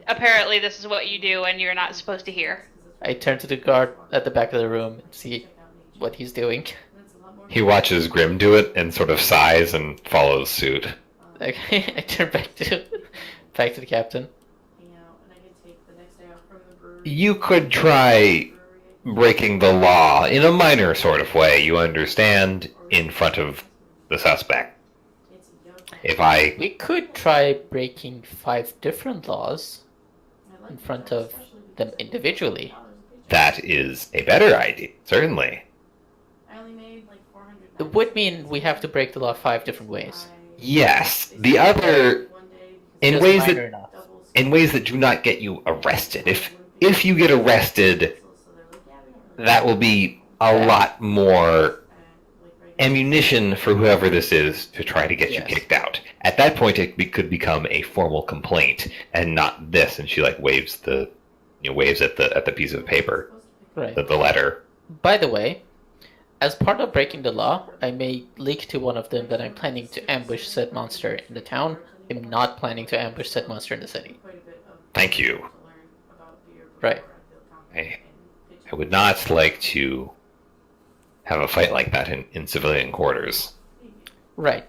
apparently this is what you do and you're not supposed to hear. I turn to the guard at the back of the room and see what he's doing. He watches Grim do it and sort of sighs and follows suit. Okay, I turn back to Back to the captain. You could try breaking the law in a minor sort of way, you understand, in front of the suspect. If I... We could try breaking 5 different laws in front of them individually. That is a better idea, certainly. It would mean we have to break the law 5 different ways. Yes, the other... In Just ways minor that... enough. In ways that do not get you arrested. If you get arrested, that will be a lot more ammunition for whoever this is to try to get you Yes. kicked out. At that point, could become a formal complaint, and not this. And she like waves waves at the piece of paper, Right. the letter. By the way, as part of breaking the law, I may leak to one of them that I'm planning to ambush said monster in the town. I'm not planning to ambush said monster in the city. Thank you. Right. I would not like to have a fight like that in civilian quarters. Right.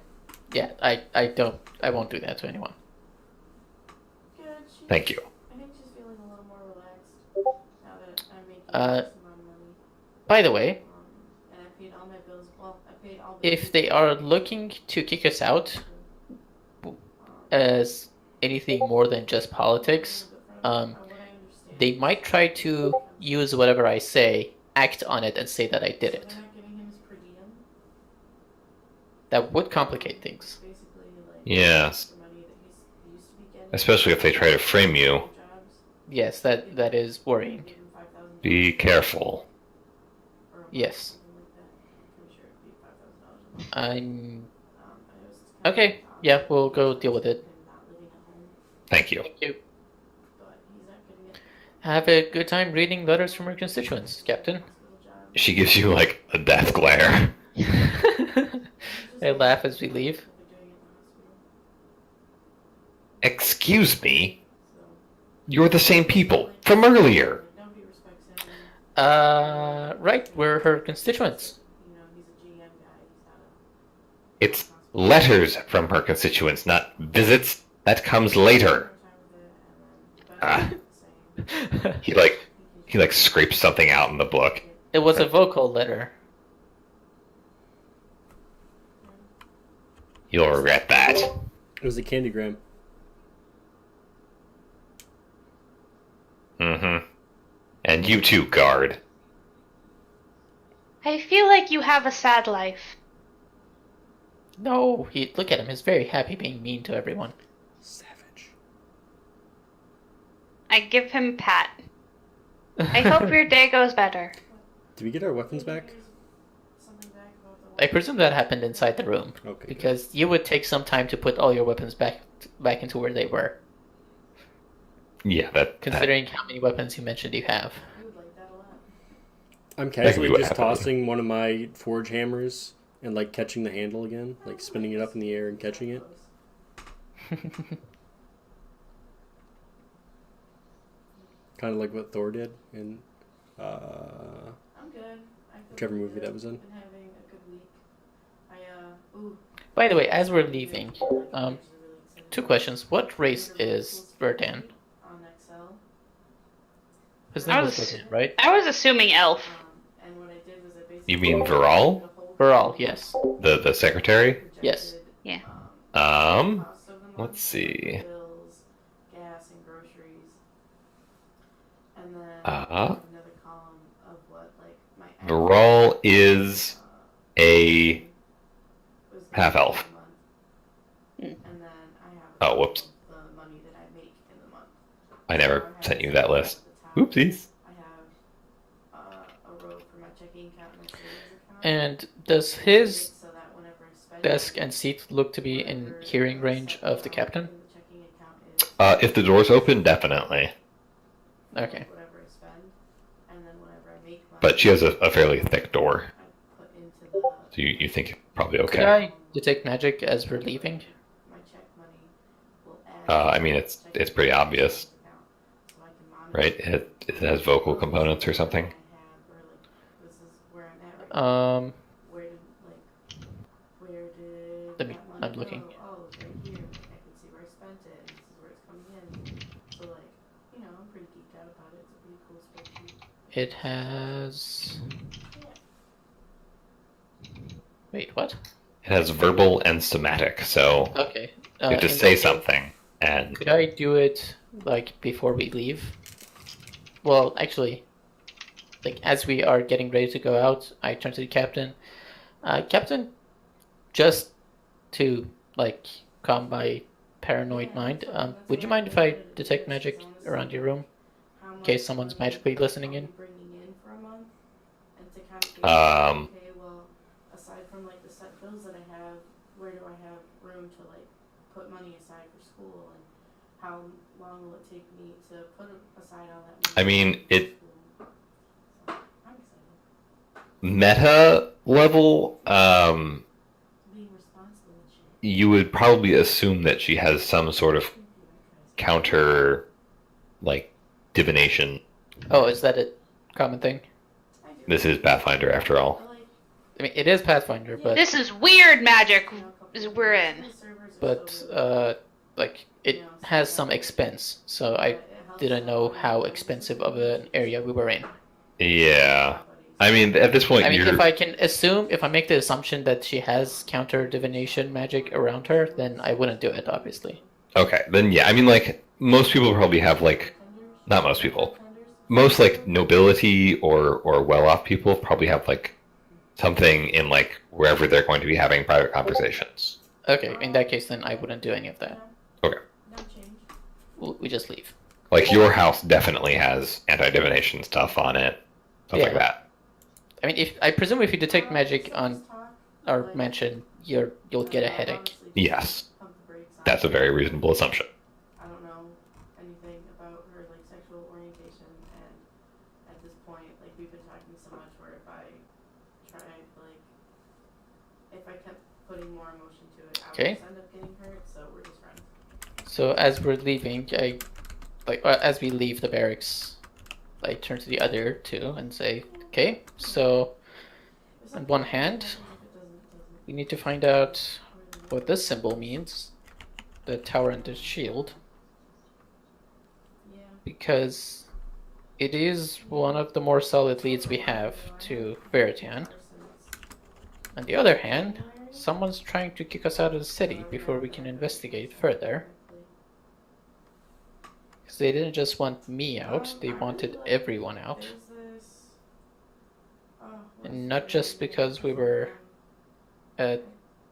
Yeah, I won't do that to anyone. Thank you. By the way, if they are looking to kick us out as anything more than just politics, they might try to use whatever I say, act on it, and say that I did it. That would complicate things. Yes. Especially if they try to frame you. Yes, that is worrying. Be careful. Yes. I'm... Okay, yeah, we'll go deal with it. Thank you. Thank you. Have a good time reading letters from your constituents, Captain. She gives you like a death glare. I laugh as we leave. Excuse me? You're the same people from earlier. Right, we're her constituents. It's letters from her constituents, not visits. That comes later. He scrapes something out in the book. It was a vocal letter. You'll regret that. It was a candygram. Mm-hmm. And you too, guard. I feel like you have a sad life. No, look at him. He's very happy being mean to everyone. Savage. I give him a pat. I hope your day goes better. Did we get our weapons back? I presume that happened inside the room. Okay. Because you would take some time to put all your weapons back into where they were. Yeah, Considering how many weapons you mentioned you have. I'm could be casually what just happened. tossing one of my forge hammers and like catching the handle again, like spinning it up in the air and catching it. Kind of like what Thor did in whichever movie that was in. By the way, as we're leaving, 2 questions. What race is Verdan? His name was Verdan, right? I was assuming elf. You mean Viral? Veral, yes. The secretary? Yes. Yeah. Let's see. Viral is a half elf. Oh, whoops. I never sent you that list. Oopsies. And does his desk and seat look to be in hearing range of the captain? If the door's open, definitely. Okay. But she has a fairly thick door. So you think you're probably Could okay. I detect magic as we're leaving? I mean, it's pretty obvious, right? It has vocal components or something. I'm looking. It has. Wait, what? It has verbal and somatic, so Okay. you have to in say that case, something. And Could I do it like before we leave? Well, actually, like as we are getting ready to go out, I turn to the captain. Captain, just to like calm my paranoid mind, would you mind if I detect magic around your room in case someone's magically listening in? um, Aside from like the set bills that I have, where do I have room to like put money aside for school, and how long will it take me to put aside all that money? I mean, it So, I'm excited. meta level. Being responsible and shit. You would probably assume that she has some sort of counter, like divination. Oh, is that a common thing? This is Pathfinder after all. I mean, it is Pathfinder, but This is weird magic we're in. like it has some expense, so I didn't know how expensive of an area we were in. Yeah, I mean, at this point, I mean, you're. if I make the assumption that she has counter divination magic around her, then I wouldn't do it, obviously. Okay, then yeah, I mean, like most people probably have like, not most people, most like nobility or well-off people probably have like something in like wherever they're going to be having private conversations. Okay, in that case, then I wouldn't do any of that. Okay, We just leave. like your house definitely has anti-divination stuff on it, stuff like Yeah. that. I mean, I presume if you detect magic on our mansion, you'll get a headache. Yes, that's a very reasonable assumption. I don't know anything about her like sexual orientation, and at this point, like we've been talking so much where if I tried like if I kept putting more emotion to it, I would Okay. just end up getting hurt. So we're just friends. So as we're leaving, as we leave the barracks, I turn to the other two and say, "Okay, so on one hand, we need to find out what this symbol means, the tower and the shield, Yeah. because it is one of the more solid leads we have to Veritian. On the other hand, someone's trying to kick us out of the city before we can investigate further. Because they didn't just want me out, they wanted everyone out. And not just because we were at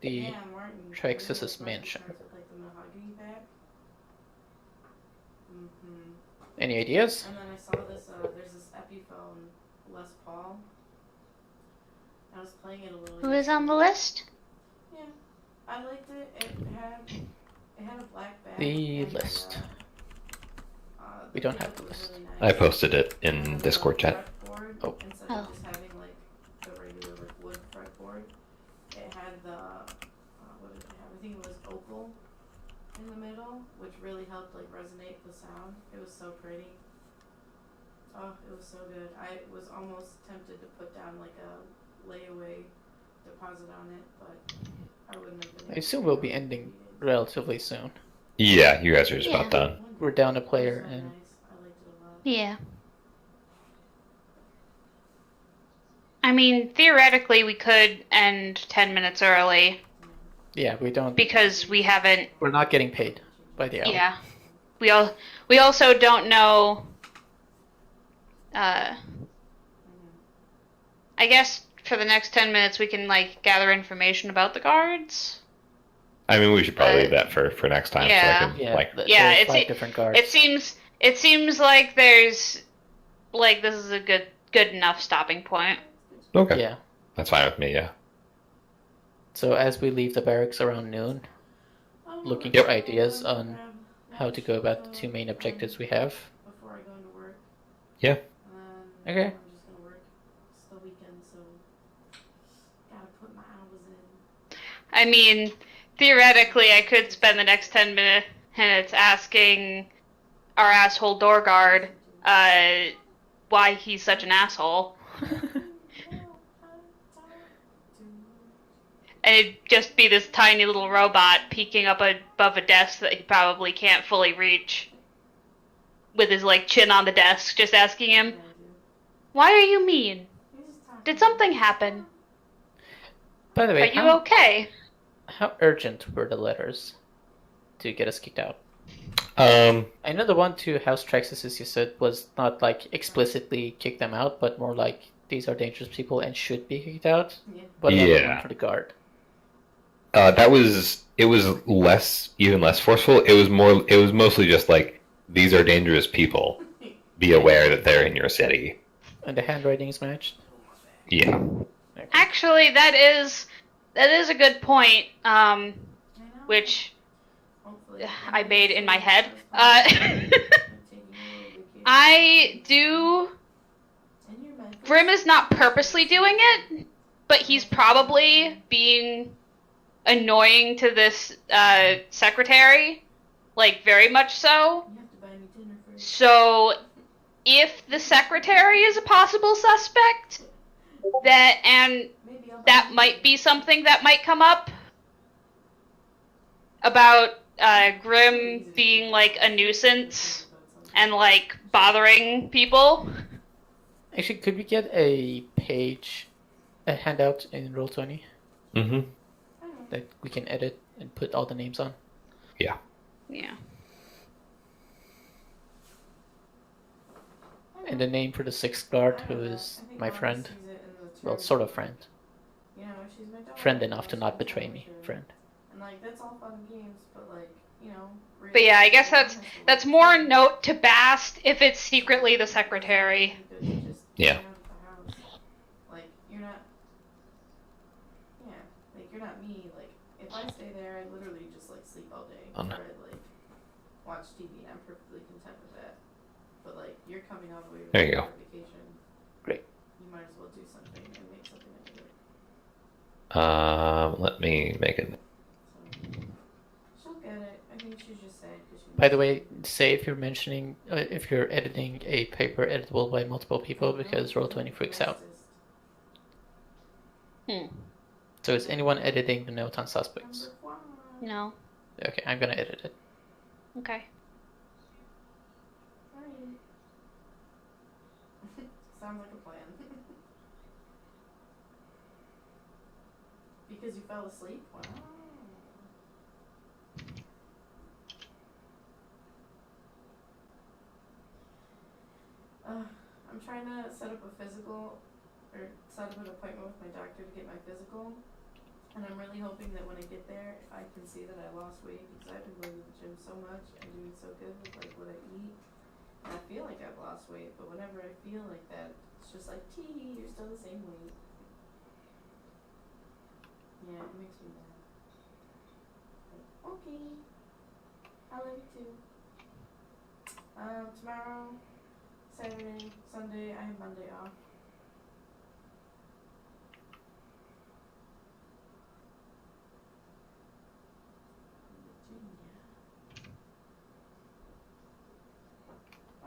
the Trixis's mansion. Any ideas? And then I saw this, there's this Epiphone Les Paul. I was playing it a little. Who is on the list? Yeah, I liked it. It had a black back. The and, list. We the don't keyboard have the was list. really I nice. posted it in And, Discord chat. fretboard, Oh. Instead Oh. of just having like the regular like wood fretboard, it had the what did it have? I think it was opal in the middle, which really helped like resonate the sound. It was so pretty. Oh, it was so good. I was almost tempted to put down like a layaway deposit on it, but I wouldn't have been. I assume we'll be ending relatively soon. Yeah, you guys are just Yeah. about done. We're down a player, and I liked it a lot. Yeah. I mean, theoretically, we could end 10 minutes early yeah, we don't. because we haven't. We're not getting paid by the hour. Yeah. We also don't know. I guess for the next 10 minutes we can like gather information about the guards. I mean, we should probably leave that for next time. Yeah. So I can, Yeah, like, Yeah, there's it's- 5 different guards. It seems like there's like this is a good enough stopping point. okay, Yeah. that's fine with me. Yeah. So as we leave the barracks around noon, looking Yep. for ideas on how to go about the 2 main objectives we have. Before I go into work. Yeah. And Okay. I'm just gonna work. It's the weekend, so gotta put my hours in. I mean, theoretically, I could spend the next 10 minutes asking our asshole door guard why he's such an asshole. And it'd just be this tiny little robot peeking up above a desk that he probably can't fully reach. with his like chin on the desk, just asking him, Yeah, I do. "Why are you mean? He's just talking. Did something happen? By the Are way, you okay?" how urgent were the letters to get us kicked out? Um, I know the one to House Traxxas, as you said, was not like explicitly kick them out, but more like these are dangerous people and should be kicked out. Yeah. What about the Yeah. one for the guard? it was even less forceful. It was mostly just like, these are dangerous people. Be aware that they're in your city. And the handwriting is matched? Yeah. Okay. Actually, that is a good point. I know. Which Hopefully. I made in my head. I'm taking a little vacation. I do. And you're back. Grim is not purposely doing it, but he's probably being annoying to this secretary, like very much so. You have to buy me dinner first. So, if the secretary is a possible suspect, Maybe I'll buy that you might be something that might come up about Grim being like a nuisance and like bothering people. Actually, could we get a handout in Roll20 Mm-hmm. that we can edit and put all the names on? Yeah. And the name for the sixth guard, who is my friend. Well, sort of friend. You know, she's my daughter. Friend enough to not betray me. Friend. And like that's all fun and games, but like, you know. But yeah, I guess that's more note to Bast if it's secretly the secretary. Yeah. Like you're not. Yeah, like you're not me. Like if I stay there, I literally just like sleep all day, Oh, or no. I like watch TV. I'm perfectly content with that. But like you're coming all the way to There you go. vacation. Great. You might as well do something and make something out of it. Let me make it. So she'll get it. I think she's just sad because she. By the way, say if you're mentioning, if you're editing a paper editable by multiple people, because Roll20 freaks out. So is anyone editing the note on suspects? Number one. No. Okay, I'm gonna edit it. Okay. Alright. Sounds like a plan. Because you fell asleep? Wow. I'm trying to set up a physical, or set up an appointment with my doctor to get my physical. And I'm really hoping that when I get there, I can see that I lost weight because I've been going to the gym so much and doing so good with like what I eat. And I feel like I've lost weight, but whenever I feel like that, it's just like, tee, you're still the same weight. Yeah, it makes me mad. Like, okay. I love you too. Tomorrow, Saturday, Sunday, I have Monday off.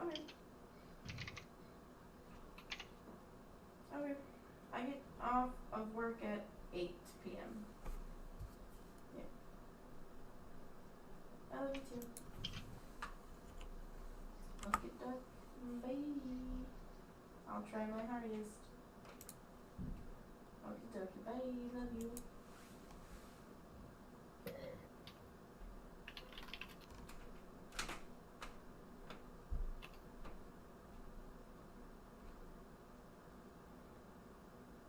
Okay. Okay. I get off of work at 8 p.m. Yeah. I love you too. Okay, duck, bye. I'll try my hardest. Okay, duck, bye. Love you.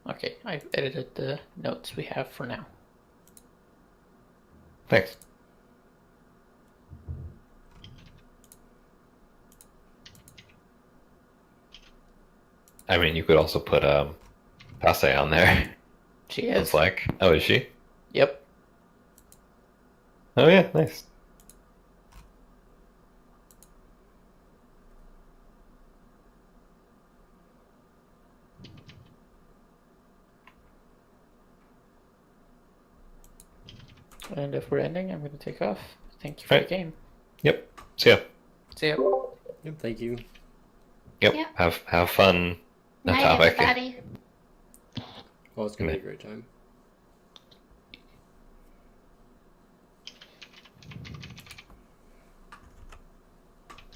Okay, I've edited the notes we have for now. Thanks. I mean, you could also put Passe on there. She is. It's like, oh, is she? Yep. Oh yeah, nice. And if we're ending, I'm gonna take off. Thank you for Right. the game. Yep. See ya. See ya. Yep, thank you. Yep. Yep. Have fun. Night, Topic. everybody. Oh, it's gonna be a great time.